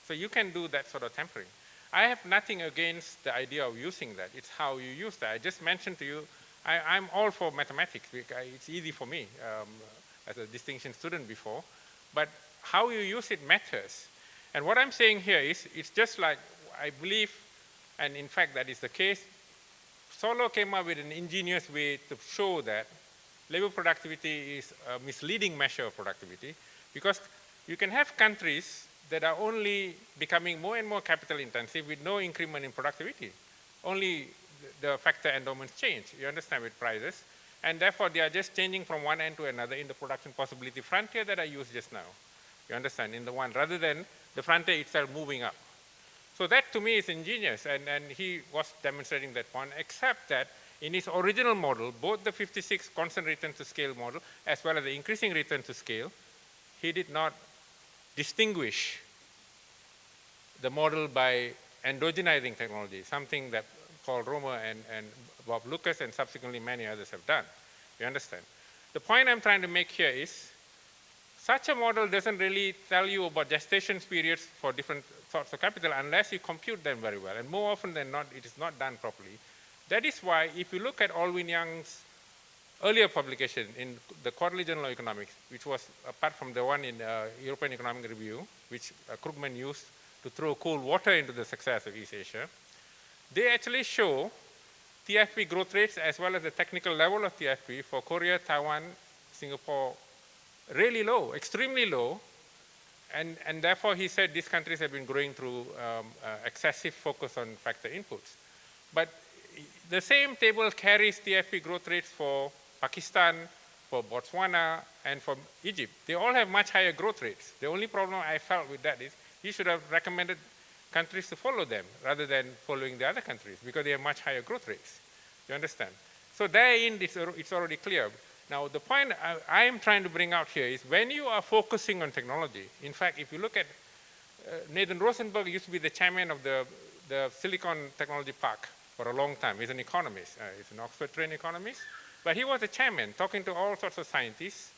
So you can do that sort of tampering. I have nothing against the idea of using that. It's how you use that. I just mentioned to you, I'm all for mathematics. It's easy for me as a distinction student before. But how you use it matters. And what I'm saying here is, it's just like, I believe, and in fact that is the case, Solo came up with an ingenious way to show that labor productivity is a misleading measure of productivity, because you can have countries that are only becoming more and more capital intensive with no increment in productivity. Only the factor endowments change, you understand, with prices, and therefore they are just changing from one end to another in the production possibility frontier that I used just now. You understand, in the one, rather than the frontier itself moving up. So that to me is ingenious, and he was demonstrating that point, except that in his original model, both the 56 constant return to scale model as well as the increasing return to scale, he did not distinguish the model by endogenizing technology, something that Paul Romer and Bob Lucas and subsequently many others have done. You understand? The point I'm trying to make here is, such a model doesn't really tell you about gestation periods for different sorts of capital unless you compute them very well, and more often than not, it is not done properly. That is why, if you look at Alwyn Young's earlier publication in the Quarterly Journal of Economics, which was apart from the one in European Economic Review, which Krugman used to throw cold water into the success of East Asia, they actually show TFP growth rates as well as the technical level of TFP for Korea, Taiwan, Singapore, really low, extremely low, and therefore he said these countries have been growing through excessive focus on factor inputs. But the same table carries TFP growth rates for Pakistan, for Botswana, and for Egypt. They all have much higher growth rates. The only problem I felt with that is he should have recommended countries to follow them rather than following the other countries, because they have much higher growth rates. You understand? So therein, it's already clear. Now, the point I am trying to bring out here is, when you are focusing on technology, in fact, if you look at Nathan Rosenberg used to be the chairman of the Silicon Technology Park for a long time. He's an economist. He's an Oxford-trained economist. But he was the chairman, talking to all sorts of scientists.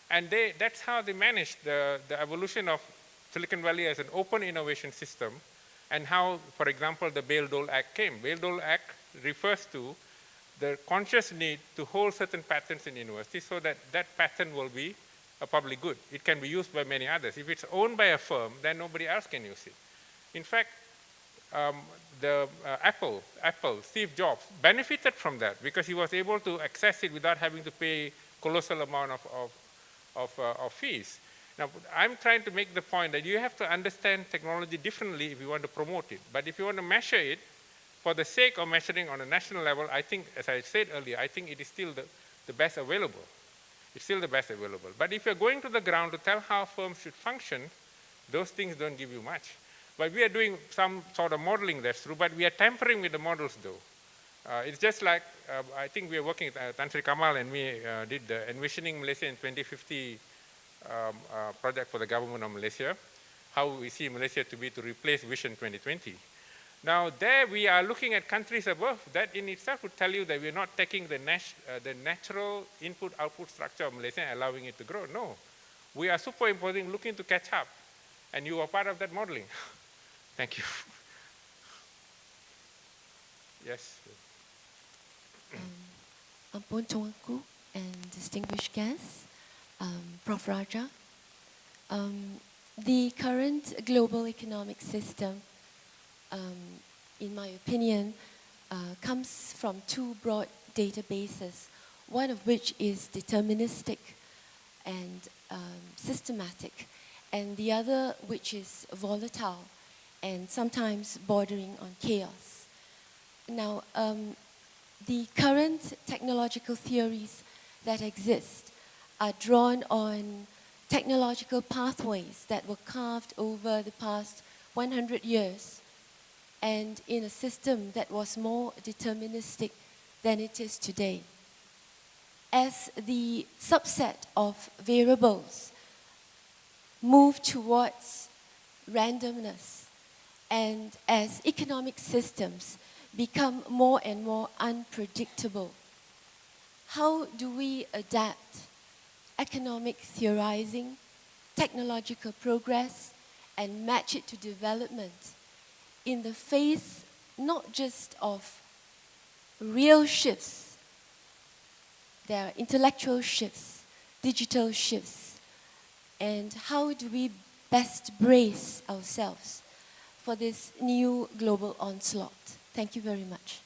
And that's how they managed the evolution of Silicon Valley as an open innovation system, and how, for example, the Bayh-Dole Act came. Bayh-Dole Act refers to the conscious need to hold certain patents in universities so that that patent will be a public good. It can be used by many others. If it's owned by a firm, then nobody else can use it. In fact, Apple, Steve Jobs, benefited from that because he was able to access it without having to pay colossal amount of fees. Now, I'm trying to make the point that you have to understand technology differently if you want to promote it. But if you want to measure it, for the sake of measuring on a national level, I think, as I said earlier, I think it is still the best available. It's still the best available. But if you're going to the ground to tell how firms should function, those things don't give you much. But we are doing some sort of modeling, that's true, but we are tampering with the models though. It's just like, I think we are working, Tan Sri Kamal and me did the Envisioning Malaysia in 2050 project for the government of Malaysia, how we see Malaysia to be to replace Vision 2020. Now there we are looking at countries above. That in itself would tell you that we're not taking the natural input-output structure of Malaysia and allowing it to grow. No, we are superimposing, looking to catch up. And you are part of that modeling. Thank you. Yes. Ampun Tuanku and distinguished guests, Prof. Rajah. The current global economic system, in my opinion, comes from two broad databases, one of which is deterministic and systematic, and the other which is volatile and sometimes bordering on chaos. Now, the current technological theories that exist are drawn on technological pathways that were carved over the past 100 years and in a system that was more deterministic than it is today. As the subset of variables move towards randomness and as economic systems become more and more unpredictable, how do we adapt economic theorizing, technological progress, and match it to development in the face not just of real shifts, there are intellectual shifts, digital shifts, and how do we best brace ourselves for this new global onslaught? Thank you very much.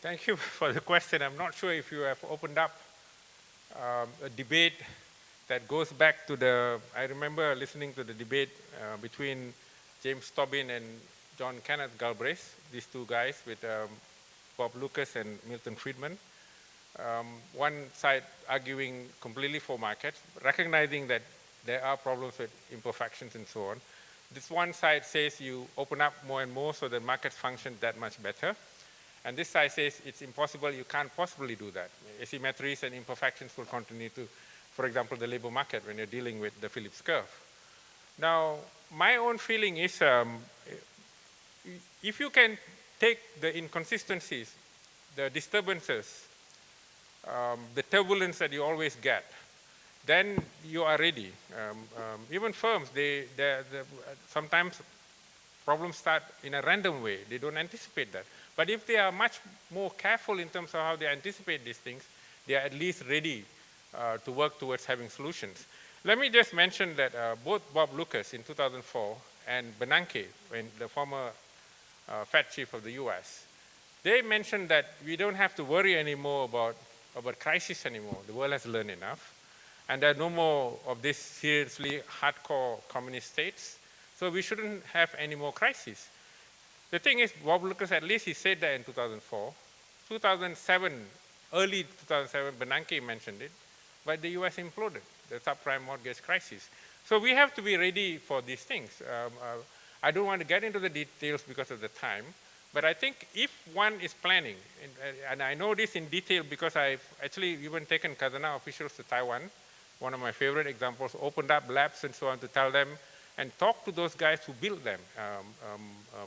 Thank you for the question. I'm not sure if you have opened up a debate that goes back to I remember listening to the debate between James Tobin and John Kenneth Galbraith, these two guys with Bob Lucas and Milton Friedman. One side arguing completely for markets, recognizing that there are problems with imperfections and so on. This one side says you open up more and more so the markets function that much better. And this side says it's impossible, you can't possibly do that. Asymmetries and imperfections will continue to, for example, the labor market when you're dealing with the Phillips curve. Now, my own feeling is if you can take the inconsistencies, the disturbances, the turbulence that you always get, then you are ready. Even firms, sometimes problems start in a random way. They don't anticipate that. But if they are much more careful in terms of how they anticipate these things, they are at least ready to work towards having solutions. Let me just mention that both Bob Lucas in 2004 and Bernanke, when the former Fed chief of the US, they mentioned that we don't have to worry anymore about crisis anymore. The world has learned enough. And there are no more of these seriously hardcore communist states. So we shouldn't have any more crises. The thing is, Bob Lucas, at least he said that in 2004. 2007, early 2007, Bernanke mentioned it, but the US imploded, the subprime mortgage crisis. So we have to be ready for these things. I don't want to get into the details because of the time, but I think if one is planning, and I know this in detail because I've actually even taken Khazanah officials to Taiwan, one of my favorite examples, opened up labs and so on to tell them and talk to those guys who built them.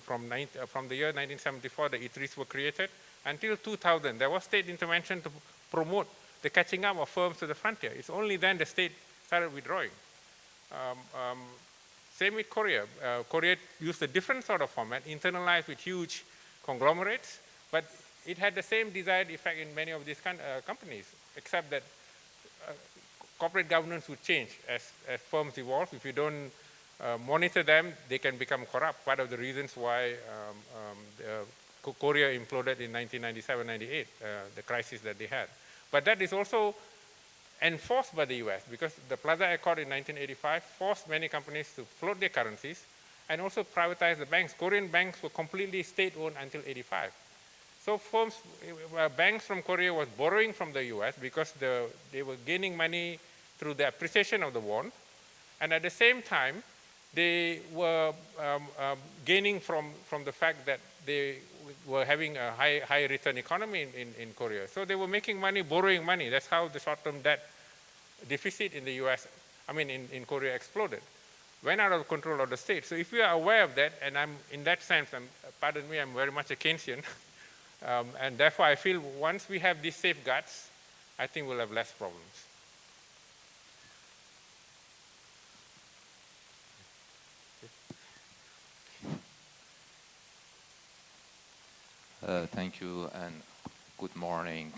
From the year 1974, the E3s were created, until 2000, there was state intervention to promote the catching up of firms to the frontier. It's only then the state started withdrawing. Same with Korea. Korea used a different sort of format, internalized with huge conglomerates, but it had the same desired effect in many of these companies, except that corporate governance would change as firms evolve. If you don't monitor them, they can become corrupt. Part of the reasons why Korea imploded in 1997-98, the crisis that they had. But that is also enforced by the US because the Plaza Accord in 1985 forced many companies to float their currencies and also privatize the banks. Korean banks were completely state-owned until 85. So firms, banks from Korea was borrowing from the US because they were gaining money through the appreciation of the won. And at the same time, they were gaining from the fact that they were having a high return economy in Korea. So they were making money, borrowing money. That's how the short-term debt deficit in the US, in Korea exploded, went out of control of the state. So if we are aware of that, and in that sense, pardon me, I'm very much a Keynesian, and therefore I feel once we have these safeguards, I think we'll have less problems. Thank you and good morning.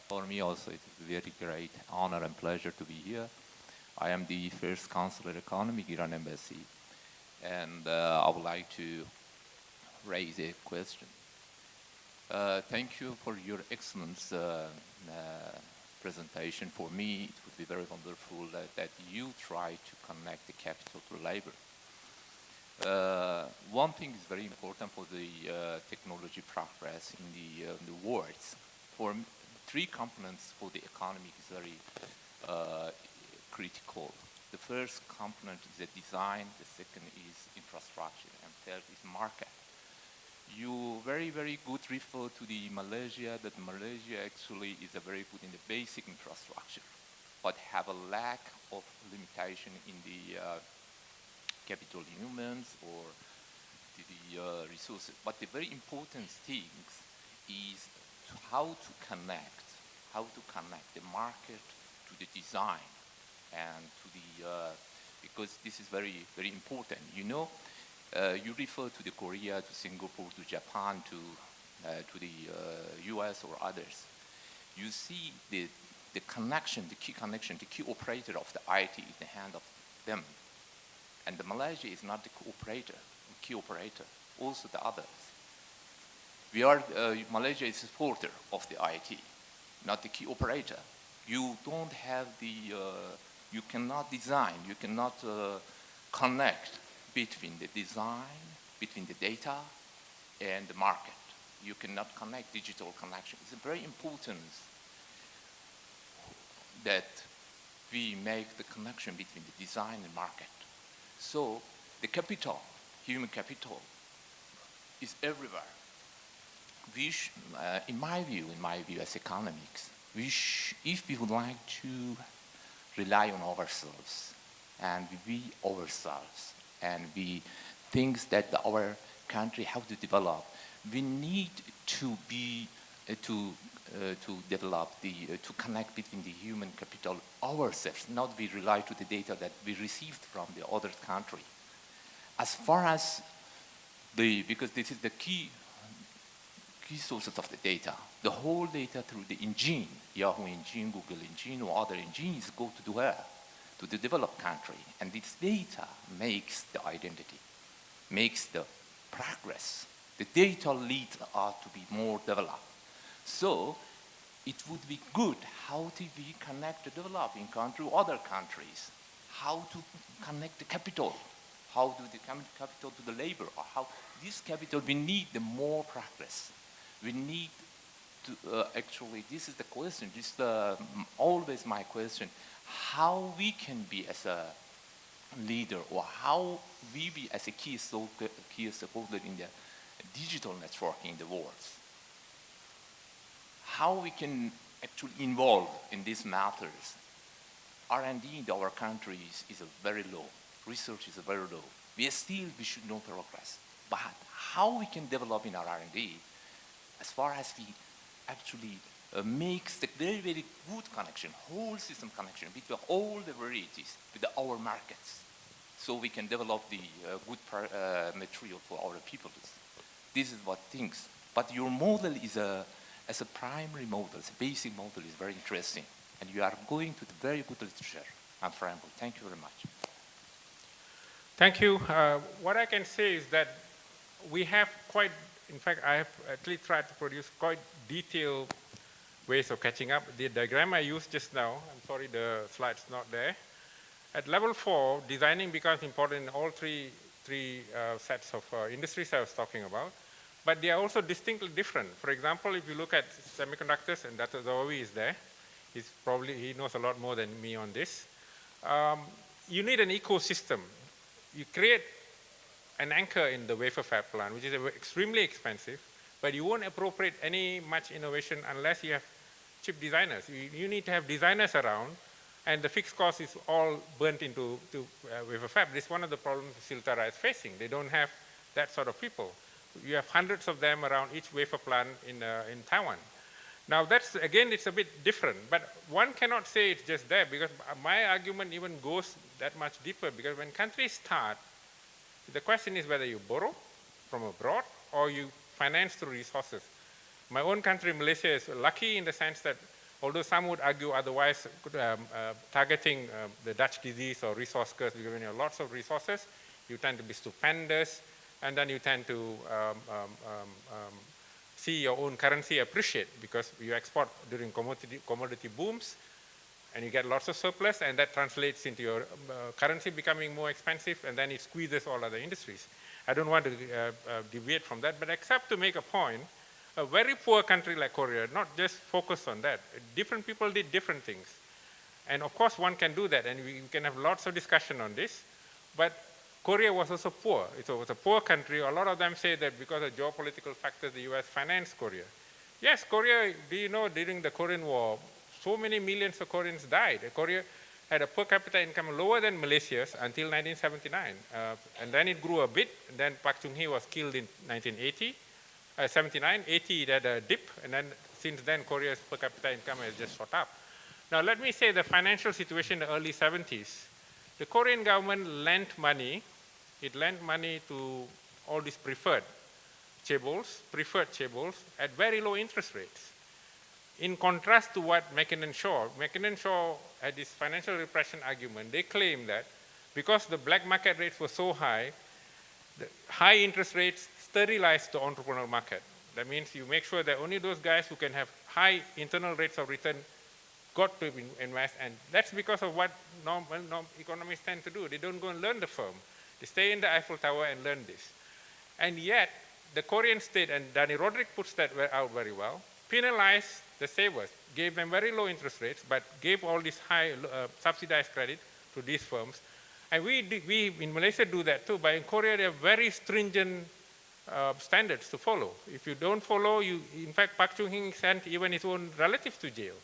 For me also, it's a very great honor and pleasure to be here. I am the first Counselor Economic Iran Embassy, and I would like to raise a question. Thank you for your excellent presentation. For me, it would be very wonderful that you try to connect the capital to labor. One thing is very important for the technology progress in the world. For three components for the economy is very critical. The first component is the design, the second is infrastructure, and third is market. You very, very good refer to the Malaysia, that Malaysia actually is a very good in the basic infrastructure, but have a lack of limitation in the capital humans or the resources. But the very important thing is how to connect the market to the design and to the, because this is very, very important. You know, you refer to the Korea, to Singapore, to Japan, to the US or others. You see the connection, the key connection, the key operator of the IT is the hand of them. And the Malaysia is not the key operator, also the others. We are, Malaysia is a supporter of the IT, not the key operator. You don't have the, you cannot design, you cannot connect between the design, between the data and the market. You cannot connect digital connection. It's very important that we make the connection between the design and market. So the capital, human capital, is everywhere. We in my view as economics, if we would like to rely on ourselves and we ourselves and we think that our country have to develop, we need to be to develop to connect between the human capital ourselves, not we rely to the data that we received from the other country. As far as because this is the key sources of the data, the whole data through the engine, Yahoo engine, Google engine, or other engines go to where? To the developed country. And this data makes the identity, makes the progress. The data leads us to be more developed. So it would be good how do we connect the developing country to other countries, how to connect the capital, how do the capital to the labor, or how this capital, we need the more progress. We need to, actually, this is the question, this is always my question, how we can be as a leader, or how we be as a key stakeholder in the digital networking in the world. How we can actually involve in these matters. R&D in our countries is very low. Research is very low. We should know progress. But how we can develop in our R&D, as far as we actually makes the very, very good connection, whole system connection between all the varieties with our markets, so we can develop the good material for our people. This is what things. But your model is as a primary model, as a basic model, is very interesting, and you are going to the very good literature and framework. Thank you very much. Thank you. What I can say is that we have quite, in fact, I have at least tried to produce quite detailed ways of catching up. The diagram I used just now, I'm sorry the slide's not there. At level 4, designing becomes important in all three sets of industries I was talking about, but they are also distinctly different. For example, if you look at semiconductors, and Dr. Zawawi is there, he knows a lot more than me on this. You need an ecosystem. You create an anchor in the wafer fab plant, which is extremely expensive, but you won't appropriate any much innovation unless you have chip designers. You need to have designers around, and the fixed cost is all burnt into wafer fab. This is one of the problems Siltara is facing. They don't have that sort of people. You have hundreds of them around each wafer plant in Taiwan. Now that's, again, it's a bit different, but one cannot say it's just there, because my argument even goes that much deeper, because when countries start, the question is whether you borrow from abroad or you finance through resources. My own country, Malaysia, is lucky in the sense that, although some would argue otherwise, targeting the Dutch disease or resource curse, because when you have lots of resources, you tend to be stupendous, and then you tend to see your own currency appreciate, because you export during commodity booms, and you get lots of surplus, and that translates into your currency becoming more expensive, and then it squeezes all other industries. I don't want to deviate from that, but except to make a point, a very poor country like Korea, not just focus on that. Different people did different things. And of course one can do that, and we can have lots of discussion on this, but Korea was also poor. It was a poor country. A lot of them say that because of geopolitical factors, the US financed Korea. Yes, Korea, do you know, during the Korean War, so many millions of Koreans died. Korea had a per capita income lower than Malaysia's until 1979. And then it grew a bit. And then Park Chung-hee was killed in 1980. 79, 80, it had a dip. And then since then, Korea's per capita income has just shot up. Now, let me say the financial situation in the early 70s. The Korean government lent money. It lent money to all these preferred chaebols at very low interest rates. In contrast to what Mackinnon Shaw had this financial repression argument. They claim that because the black market rates were so high, the high interest rates sterilized the entrepreneurial market. That means you make sure that only those guys who can have high internal rates of return got to invest, and that's because of what normal economists tend to do. They don't go and learn the firm. They stay in the Eiffel Tower and learn this. And yet, the Korean state, and Danny Roderick puts that out very well, penalized the savers, gave them very low interest rates, but gave all this high subsidized credit to these firms. And we in Malaysia do that too, but in Korea they have very stringent standards to follow. If you don't follow, in fact, Park Chung-hee sent even his own relatives to jail.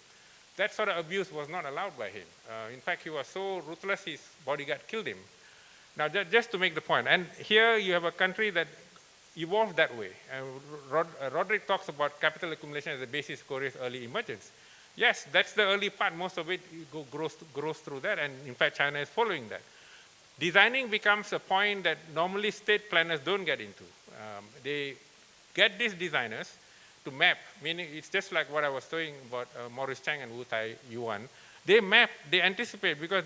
That sort of abuse was not allowed by him. In fact, he was so ruthless, his bodyguard killed him. Now, just to make the point, and here you have a country that evolved that way. Roderick talks about capital accumulation as the basis of Korea's early emergence. Yes, that's the early part. Most of it grows through that, and in fact, China is following that. Designing becomes a point that normally state planners don't get into. They get these designers to map, meaning it's just like what I was saying about Maurice Chang and Wu Tai Yuan. They map, they anticipate, because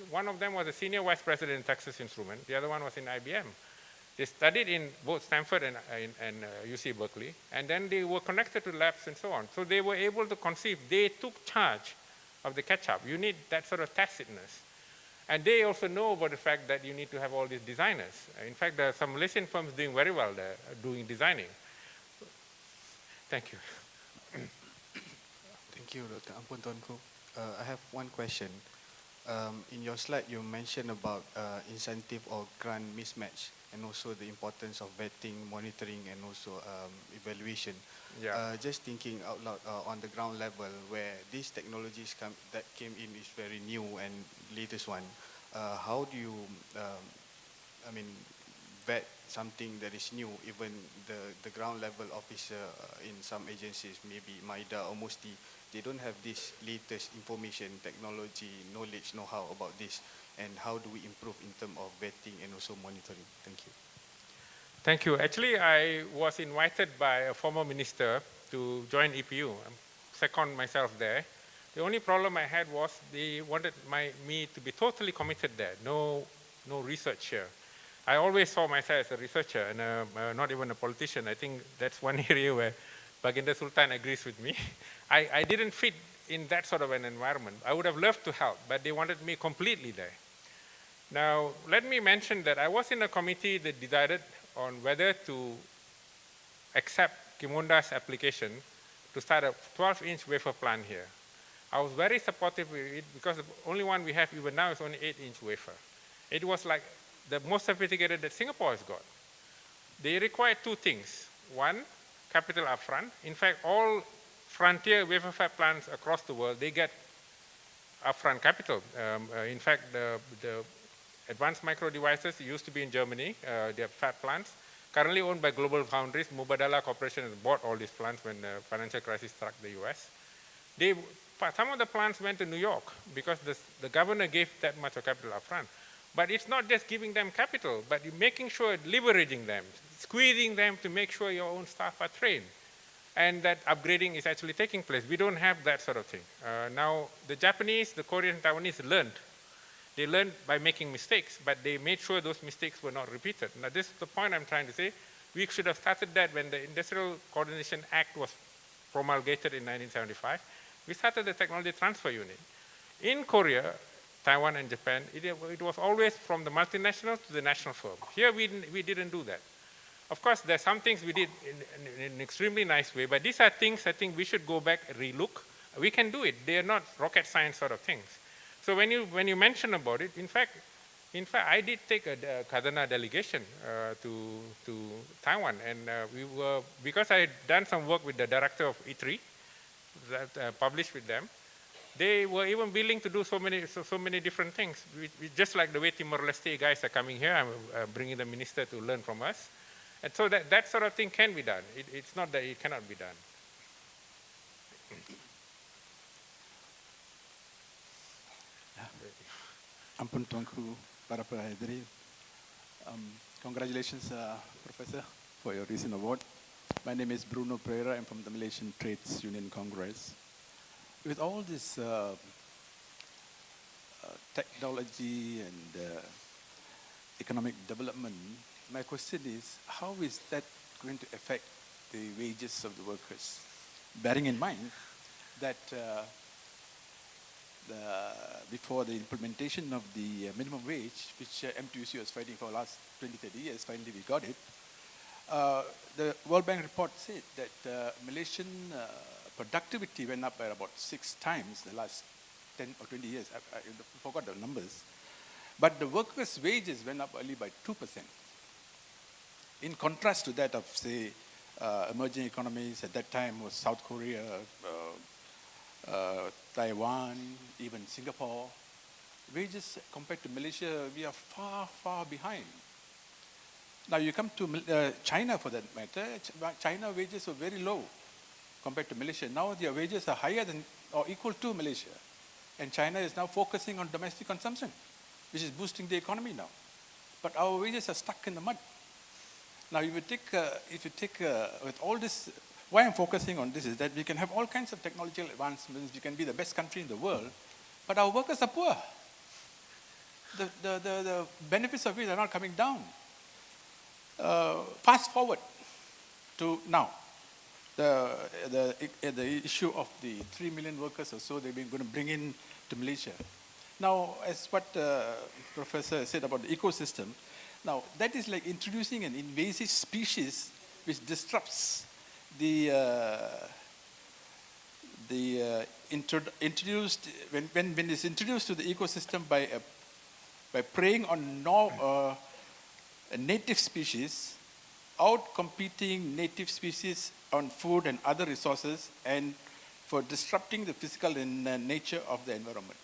one of them was a senior vice president in Texas Instruments, the other one was in IBM. They studied in both Stanford and UC Berkeley, and then they were connected to labs and so on. So they were able to conceive. They took charge of the catch-up. You need that sort of tacitness. And they also know about the fact that you need to have all these designers. In fact, there are some Malaysian firms doing very well there, doing designing. Thank you. Thank you, Dr. Ampun Tuanku. I have one question. In your slide, you mentioned about incentive or grant mismatch, and also the importance of vetting, monitoring, and also evaluation. Yeah. Just thinking out loud on the ground level, where these technologies that came in is very new and latest one. How do you, vet something that is new? Even the ground level officer in some agencies, maybe MIDA or MOSTI, they don't have this latest information, technology, knowledge, know-how about this. And how do we improve in terms of vetting and also monitoring? Thank you. Thank you. Actually, I was invited by a former minister to join EPU. I'm second myself there. The only problem I had was they wanted me to be totally committed there. No research here. I always saw myself as a researcher and not even a politician. I think that's one area where Baginda Sultan agrees with me. I didn't fit in that sort of an environment. I would have loved to help, but they wanted me completely there. Now, let me mention that I was in a committee that decided on whether to accept Kimonda's application to start a 12-inch wafer plant here. I was very supportive of it because the only one we have even now is only 8-inch wafer. It was like the most sophisticated that Singapore has got. They require two things. One, capital upfront. In fact, all frontier wafer fab plants across the world, they get upfront capital. In fact, the advanced micro devices used to be in Germany, their fab plants, currently owned by Global Foundries. Mubadala Corporation has bought all these plants when the financial crisis struck the US. Some of the plants went to New York because the governor gave that much of capital upfront. But it's not just giving them capital, but you're making sure, leveraging them, squeezing them to make sure your own staff are trained. And that upgrading is actually taking place. We don't have that sort of thing. Now, the Japanese, the Korean, Taiwanese learned. They learned by making mistakes, but they made sure those mistakes were not repeated. Now, this is the point I'm trying to say. We should have started that when the Industrial Coordination Act was promulgated in 1975. We started the Technology Transfer Unit. In Korea, Taiwan and Japan, it was always from the multinational to the national firm. Here, we didn't do that. Of course, there are some things we did in an extremely nice way, but these are things I think we should go back and relook. We can do it. They are not rocket science sort of things. So when you mention about it, in fact, I did take a Kadana delegation to Taiwan, and because I had done some work with the director of E3, that published with them, they were even willing to do so many different things. Just like the way Timor-Leste guys are coming here, I'm bringing the minister to learn from us. And so that sort of thing can be done. It's not that it cannot be done. Ampun tuanku, para penghadirin. Congratulations, Professor, for your recent award. My name is Bruno Pereira. I'm from the Malaysian Trades Union Congress. With all this technology and economic development, my question is, how is that going to affect the wages of the workers? Bearing in mind that before the implementation of the minimum wage, which MTUC was fighting for the last 20, 30 years, finally we got it. The World Bank report said that Malaysian productivity went up by about 6 times the last 10 or 20 years. I forgot the numbers. But the workers' wages went up only by 2%. In contrast to that of, say, emerging economies, at that time was South Korea, Taiwan, even Singapore. Wages compared to Malaysia, we are far, far behind. Now you come to China for that matter. China wages were very low compared to Malaysia. Now their wages are higher than or equal to Malaysia. And China is now focusing on domestic consumption, which is boosting the economy now. But our wages are stuck in the mud. Now if you take with all this, why I'm focusing on this is that we can have all kinds of technological advancements, we can be the best country in the world, but our workers are poor. The benefits of it are not coming down. Fast forward to now, the issue of the 3 million workers or so they've been going to bring in to Malaysia. Now, as what Professor said about the ecosystem, now that is like introducing an invasive species which disrupts introduced when it's introduced to the ecosystem by preying on native species, out-competing native species on food and other resources, and for disrupting the physical nature of the environment.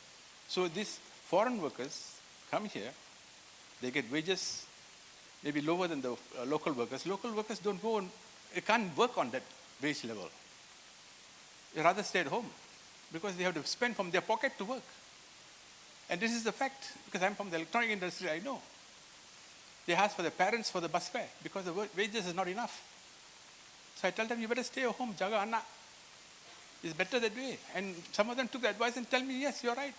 So these foreign workers come here, they get wages maybe lower than the local workers. Local workers don't go on, they can't work on that wage level. They rather stay at home because they have to spend from their pocket to work. And this is the fact, because I'm from the electronic industry, I know. They ask for their parents for the bus fare because the wages is not enough. So I tell them, you better stay at home, jaga anak. It's better that way. And some of them took the advice and tell me, yes, you're right.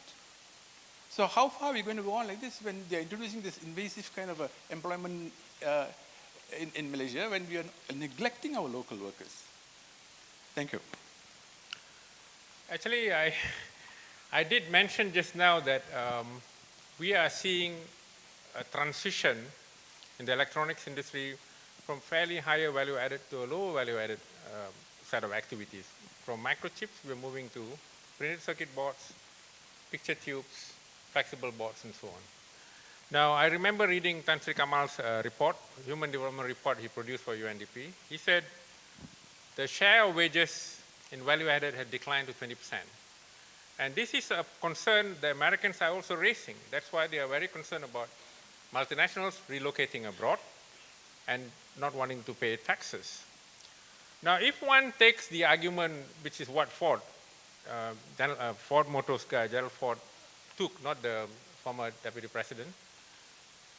So how far are we going to go on like this when they're introducing this invasive kind of employment in Malaysia, when we are neglecting our local workers? Thank you. Actually, I did mention just now that we are seeing a transition in the electronics industry from fairly higher value added to a lower value added set of activities. From microchips, we're moving to printed circuit boards, picture tubes, flexible boards, and so on. Now, I remember reading Tan Sri Kamal's report, human development report he produced for UNDP. He said the share of wages in value added had declined to 20%. And this is a concern the Americans are also raising. That's why they are very concerned about multinationals relocating abroad and not wanting to pay taxes. Now, if one takes the argument, which is what Ford Motors guy, Gerald Ford, took, not the former deputy president,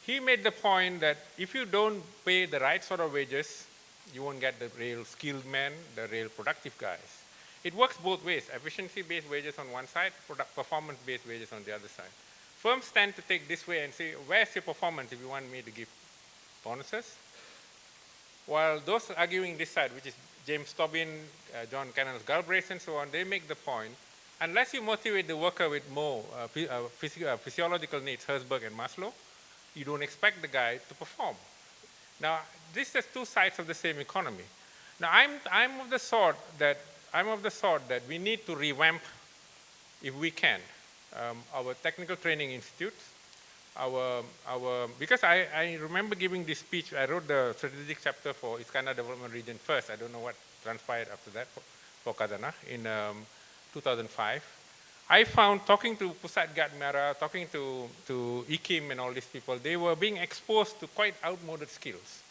he made the point that if you don't pay the right sort of wages, you won't get the real skilled men, the real productive guys. It works both ways, efficiency-based wages on one side, performance-based wages on the other side. Firms tend to take this way and say, where's your performance if you want me to give bonuses? While those arguing this side, which is James Tobin, John Kenneth Galbraith, and so on, they make the point, unless you motivate the worker with more physiological needs, Herzberg and Maslow, you don't expect the guy to perform. Now, this is two sides of the same economy. Now, I'm of the sort that we need to revamp, if we can, our technical training institutes. Because I remember giving this speech. I wrote the strategic chapter for Iskandar Development Region first. I don't know what transpired after that for Kadana in 2005. I found, talking to Pusat Gad Merah, talking to IKIM and all these people, they were being exposed to quite outmoded skills.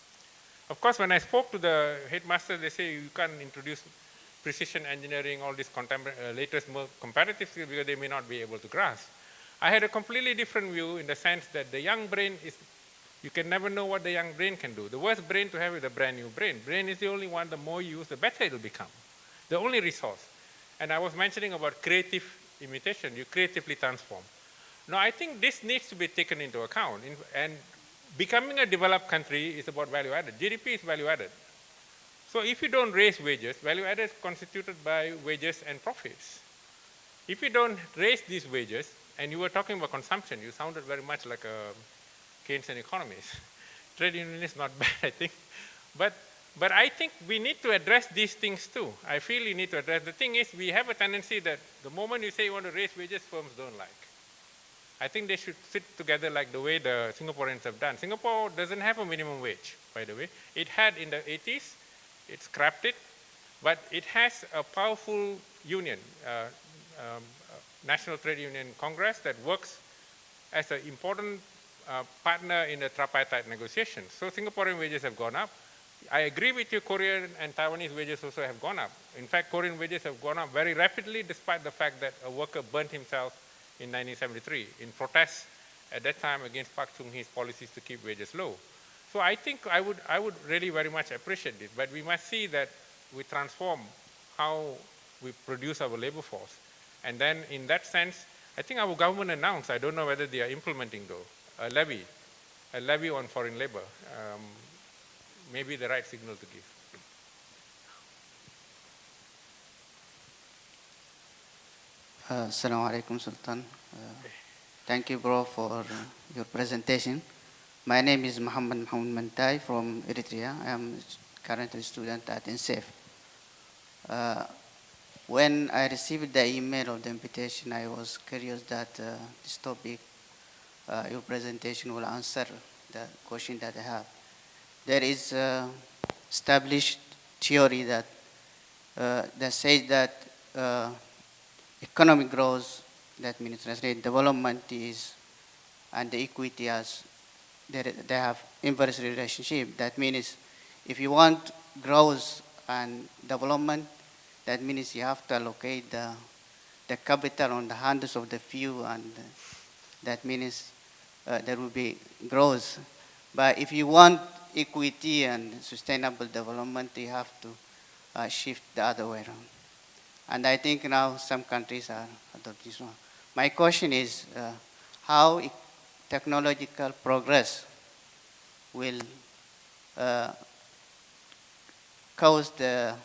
Of course, when I spoke to the headmaster, they say you can't introduce precision engineering, all these latest more comparative skills, because they may not be able to grasp. I had a completely different view in the sense that the young brain is, you can never know what the young brain can do. The worst brain to have is a brand new brain. Brain is the only one, the more you use, the better it will become. The only resource. And I was mentioning about creative imitation, you creatively transform. Now, I think this needs to be taken into account. And becoming a developed country is about value added. GDP is value added. So if you don't raise wages, value added is constituted by wages and profits. If you don't raise these wages, and you were talking about consumption, you sounded very much like a Keynesian economist. Trade union is not bad, I think. But I think we need to address these things too. I feel you need to address. The thing is, we have a tendency that the moment you say you want to raise wages, firms don't like. I think they should sit together like the way the Singaporeans have done. Singapore doesn't have a minimum wage, by the way. It had in the 80s, it scrapped it, but it has a powerful union, National Trade Union Congress, that works as an important partner in the tripartite negotiations. So Singaporean wages have gone up. I agree with you, Korean and Taiwanese wages also have gone up. In fact, Korean wages have gone up very rapidly despite the fact that a worker burnt himself in 1973 in protest at that time against Park Chung-hee's policies to keep wages low. So I think I would really very much appreciate this, but we must see that we transform how we produce our labor force. And then in that sense, I think our government announced, I don't know whether they are implementing though, a levy on foreign labor. Maybe the right signal to give. Assalamu alaikum, Sultan. Thank you, bro, for your presentation. My name is Muhammad Mantai from Eritrea. I am currently a student at INSAFE. When I received the email of the invitation, I was curious that this topic, your presentation will answer the question that I have. There is established theory that says that economic growth, that means translate development is, and the equity as they have inverse relationship. That means if you want growth and development, that means you have to allocate the capital on the hands of the few, and that means there will be growth. But if you want equity and sustainable development, you have to shift the other way around. And I think now some countries are adopting this one. My question is how technological progress will cause the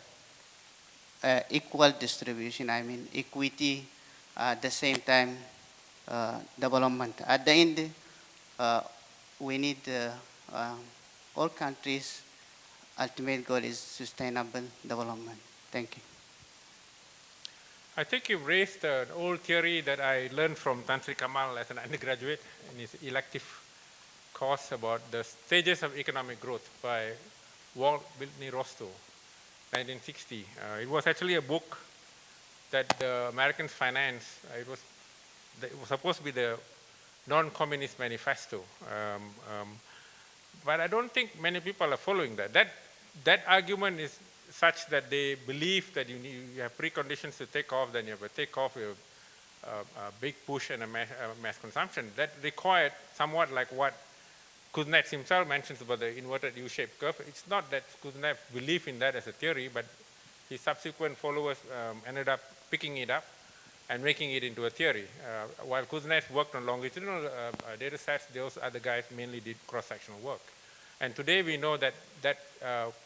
equal distribution, I mean equity, at the same time development. At the end, we need all countries' ultimate goal is sustainable development. Thank you. I think you've raised an old theory that I learned from Tan Sri Kamal as an undergraduate in his elective course about the stages of economic growth by Walt Whitney Rostow. 1960. It was actually a book that the Americans financed. It was supposed to be the non-communist manifesto. But I don't think many people are following that. That argument is such that they believe that you have preconditions to take off, then you have a take off, you have a big push and a mass consumption. That required somewhat like what Kuznets himself mentions about the inverted U-shaped curve. It's not that Kuznets believed in that as a theory, but his subsequent followers ended up picking it up and making it into a theory. While Kuznets worked on longitudinal data sets, those other guys mainly did cross-sectional work. And today we know that that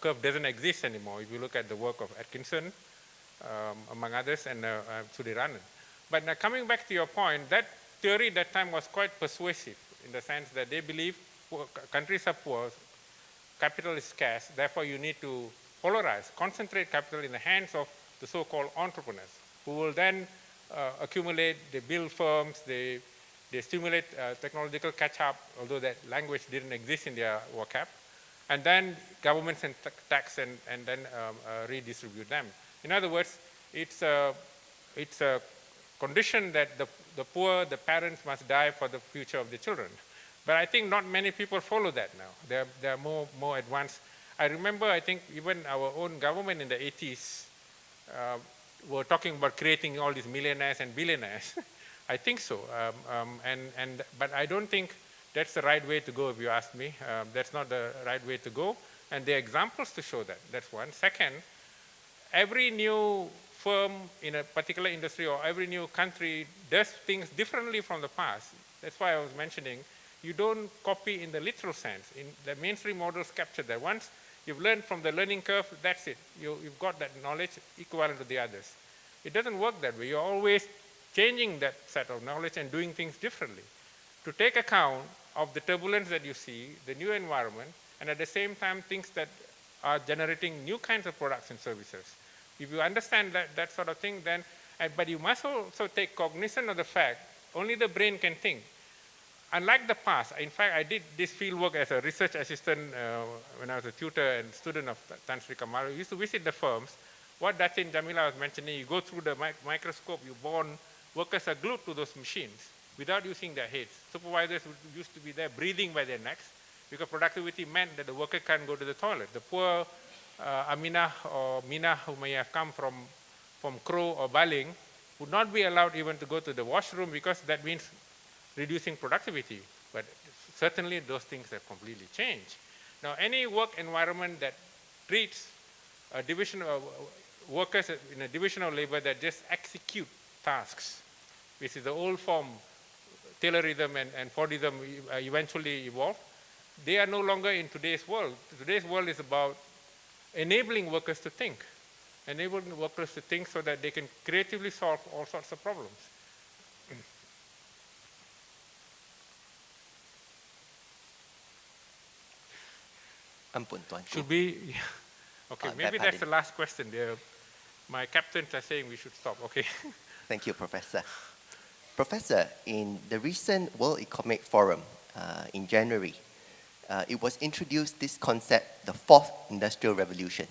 curve doesn't exist anymore. If you look at the work of Atkinson, among others, and Sudiranan. But now coming back to your point, that theory at that time was quite persuasive in the sense that they believe countries are poor, capital is scarce, therefore you need to polarize, concentrate capital in the hands of the so-called entrepreneurs, who will then accumulate, they build firms, they stimulate technological catch-up, although that language didn't exist in their vocab, and then governments and tax and then redistribute them. In other words, it's a condition that the poor, the parents must die for the future of the children. But I think not many people follow that now. They're more advanced. I remember, I think even our own government in the 80s were talking about creating all these millionaires and billionaires. I think so. But I don't think that's the right way to go, if you ask me. That's not the right way to go. And there are examples to show that. That's one. Second, every new firm in a particular industry or every new country does things differently from the past. That's why I was mentioning you don't copy in the literal sense. In the mainstream models capture that. Once you've learned from the learning curve, that's it. You've got that knowledge equivalent to the others. It doesn't work that way. You're always changing that set of knowledge and doing things differently to take account of the turbulence that you see, the new environment, and at the same time things that are generating new kinds of products and services. If you understand that sort of thing, then, but you must also take cognizance of the fact only the brain can think. Unlike the past, in fact, I did this field work as a research assistant when I was a tutor and student of Tan Sri Kamal. We used to visit the firms. What Datin Jamila was mentioning, you go through the microscope, workers are glued to those machines without using their heads. Supervisors used to be there breathing by their necks because productivity meant that the worker can't go to the toilet. The poor Aminah or Mina who may have come from Kro or Baling would not be allowed even to go to the washroom because that means reducing productivity. But certainly those things have completely changed. Now, any work environment that treats a division of workers in a division of labor that just execute tasks, which is the old form, Taylorism and Fordism eventually evolved, they are no longer in today's world. Today's world is about enabling workers to think so that they can creatively solve all sorts of problems. Should we? Okay, maybe that's the last question. My captains are saying we should stop. Okay. Thank you, Professor. Professor, in the recent World Economic Forum in January, it was introduced this concept, the fourth industrial revolution,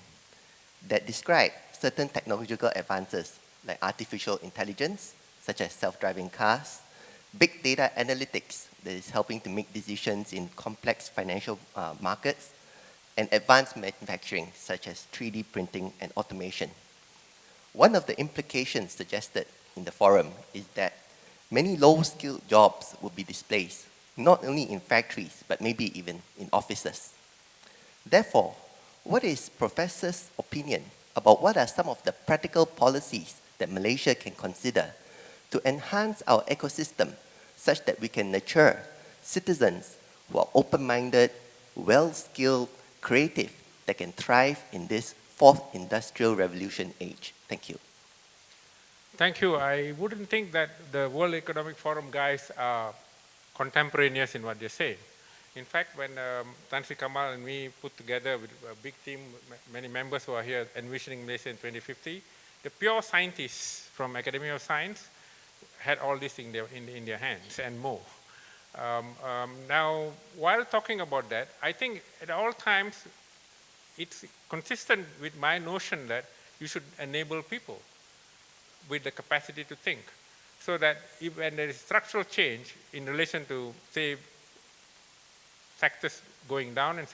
that described certain technological advances like artificial intelligence, such as self-driving cars, big data analytics that is helping to make decisions in complex financial markets, and advanced manufacturing, such as 3D printing and automation. One of the implications suggested in the forum is that many low-skilled jobs will be displaced, not only in factories, but maybe even in offices. Therefore, what is Professor's opinion about what are some of the practical policies that Malaysia can consider to enhance our ecosystem such that we can nurture citizens who are open-minded, well-skilled, creative, that can thrive in this fourth industrial revolution age? Thank you. Thank you. I wouldn't think that the World Economic Forum guys are contemporaneous in what they say. In fact, when Tan Sri Kamal and me put together with a big team, many members who are here envisioning Malaysia in 2050, the pure scientists from Academy of Science had all this in their hands and more. Now, while talking about that, I think at all times it's consistent with my notion that you should enable people with the capacity to think, so that when there is structural change in relation to, say, sectors going down and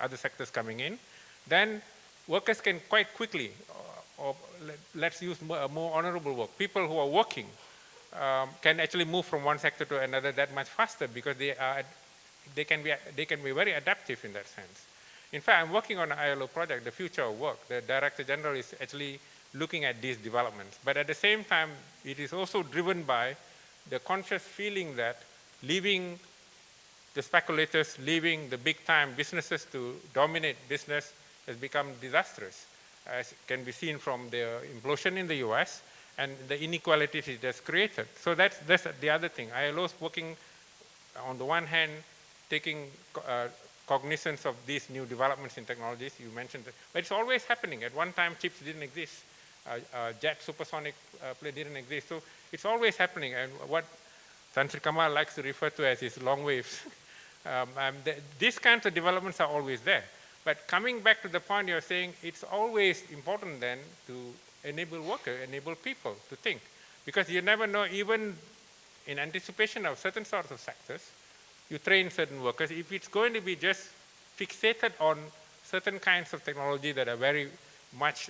other sectors coming in, then workers can quite quickly, or let's use more honorable work. People who are working can actually move from one sector to another that much faster, because they can be very adaptive in that sense. In fact, I'm working on an ILO project, the future of work. The Director General is actually looking at these developments. But at the same time, it is also driven by the conscious feeling that leaving the speculators, leaving the big-time businesses to dominate business has become disastrous, as can be seen from the implosion in the US and the inequalities it has created. So that's the other thing. ILO is working, on the one hand, taking cognizance of these new developments in technologies. You mentioned that, but it's always happening. At one time, chips didn't exist. Jet supersonic plane didn't exist. So it's always happening. And what Tan Sri Kamal likes to refer to as his long waves. These kinds of developments are always there. But coming back to the point you're saying, it's always important then to enable workers, enable people to think. Because you never know, even in anticipation of certain sorts of sectors, you train certain workers. If it's going to be just fixated on certain kinds of technology that are very much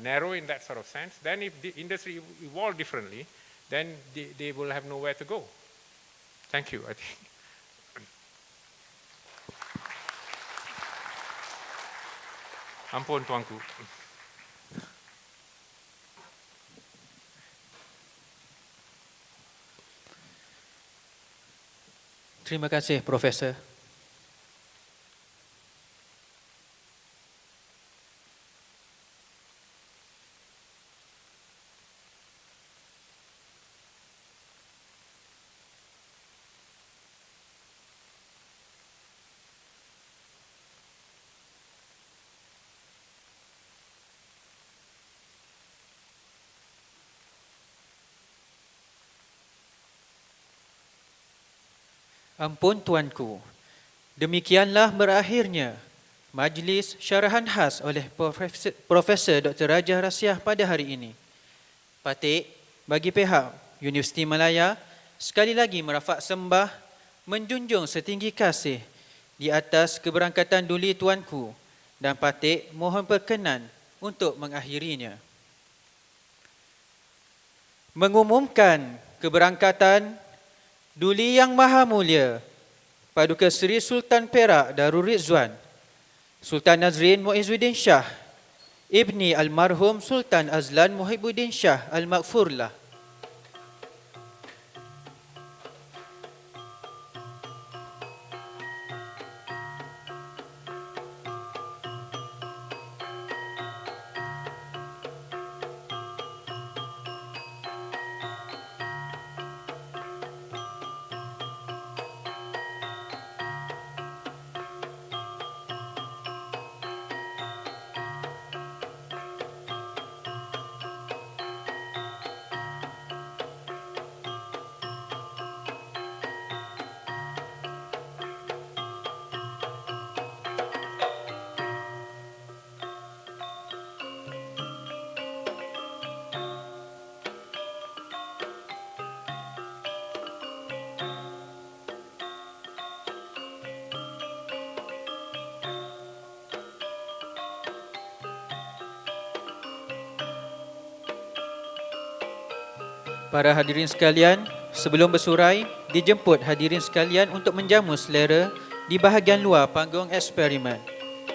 narrow in that sort of sense, then if the industry evolve differently, then they will have nowhere to go. Thank you, I think. Ampun tuanku. Terima kasih, Profesor. Ampun tuanku, demikianlah berakhirnya majlis syarahan khas oleh Profesor Dr. Rajah Rasiah pada hari ini. Patik bagi pihak Universiti Malaya sekali lagi merafak sembah menjunjung setinggi kasih di atas keberangkatan duli tuanku, dan patik mohon perkenan untuk mengakhirinya. Mengumumkan keberangkatan Duli Yang Maha Mulia Paduka Seri Sultan Perak Darul Rizwan Sultan Nazrin Muizzuddin Shah Ibni Almarhum Sultan Azlan Muhibbuddin Shah Al-Maghfurlah. Para hadirin sekalian, sebelum bersurai, dijemput hadirin sekalian untuk menjamu selera di bahagian luar panggung eksperimen.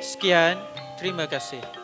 Sekian, terima kasih.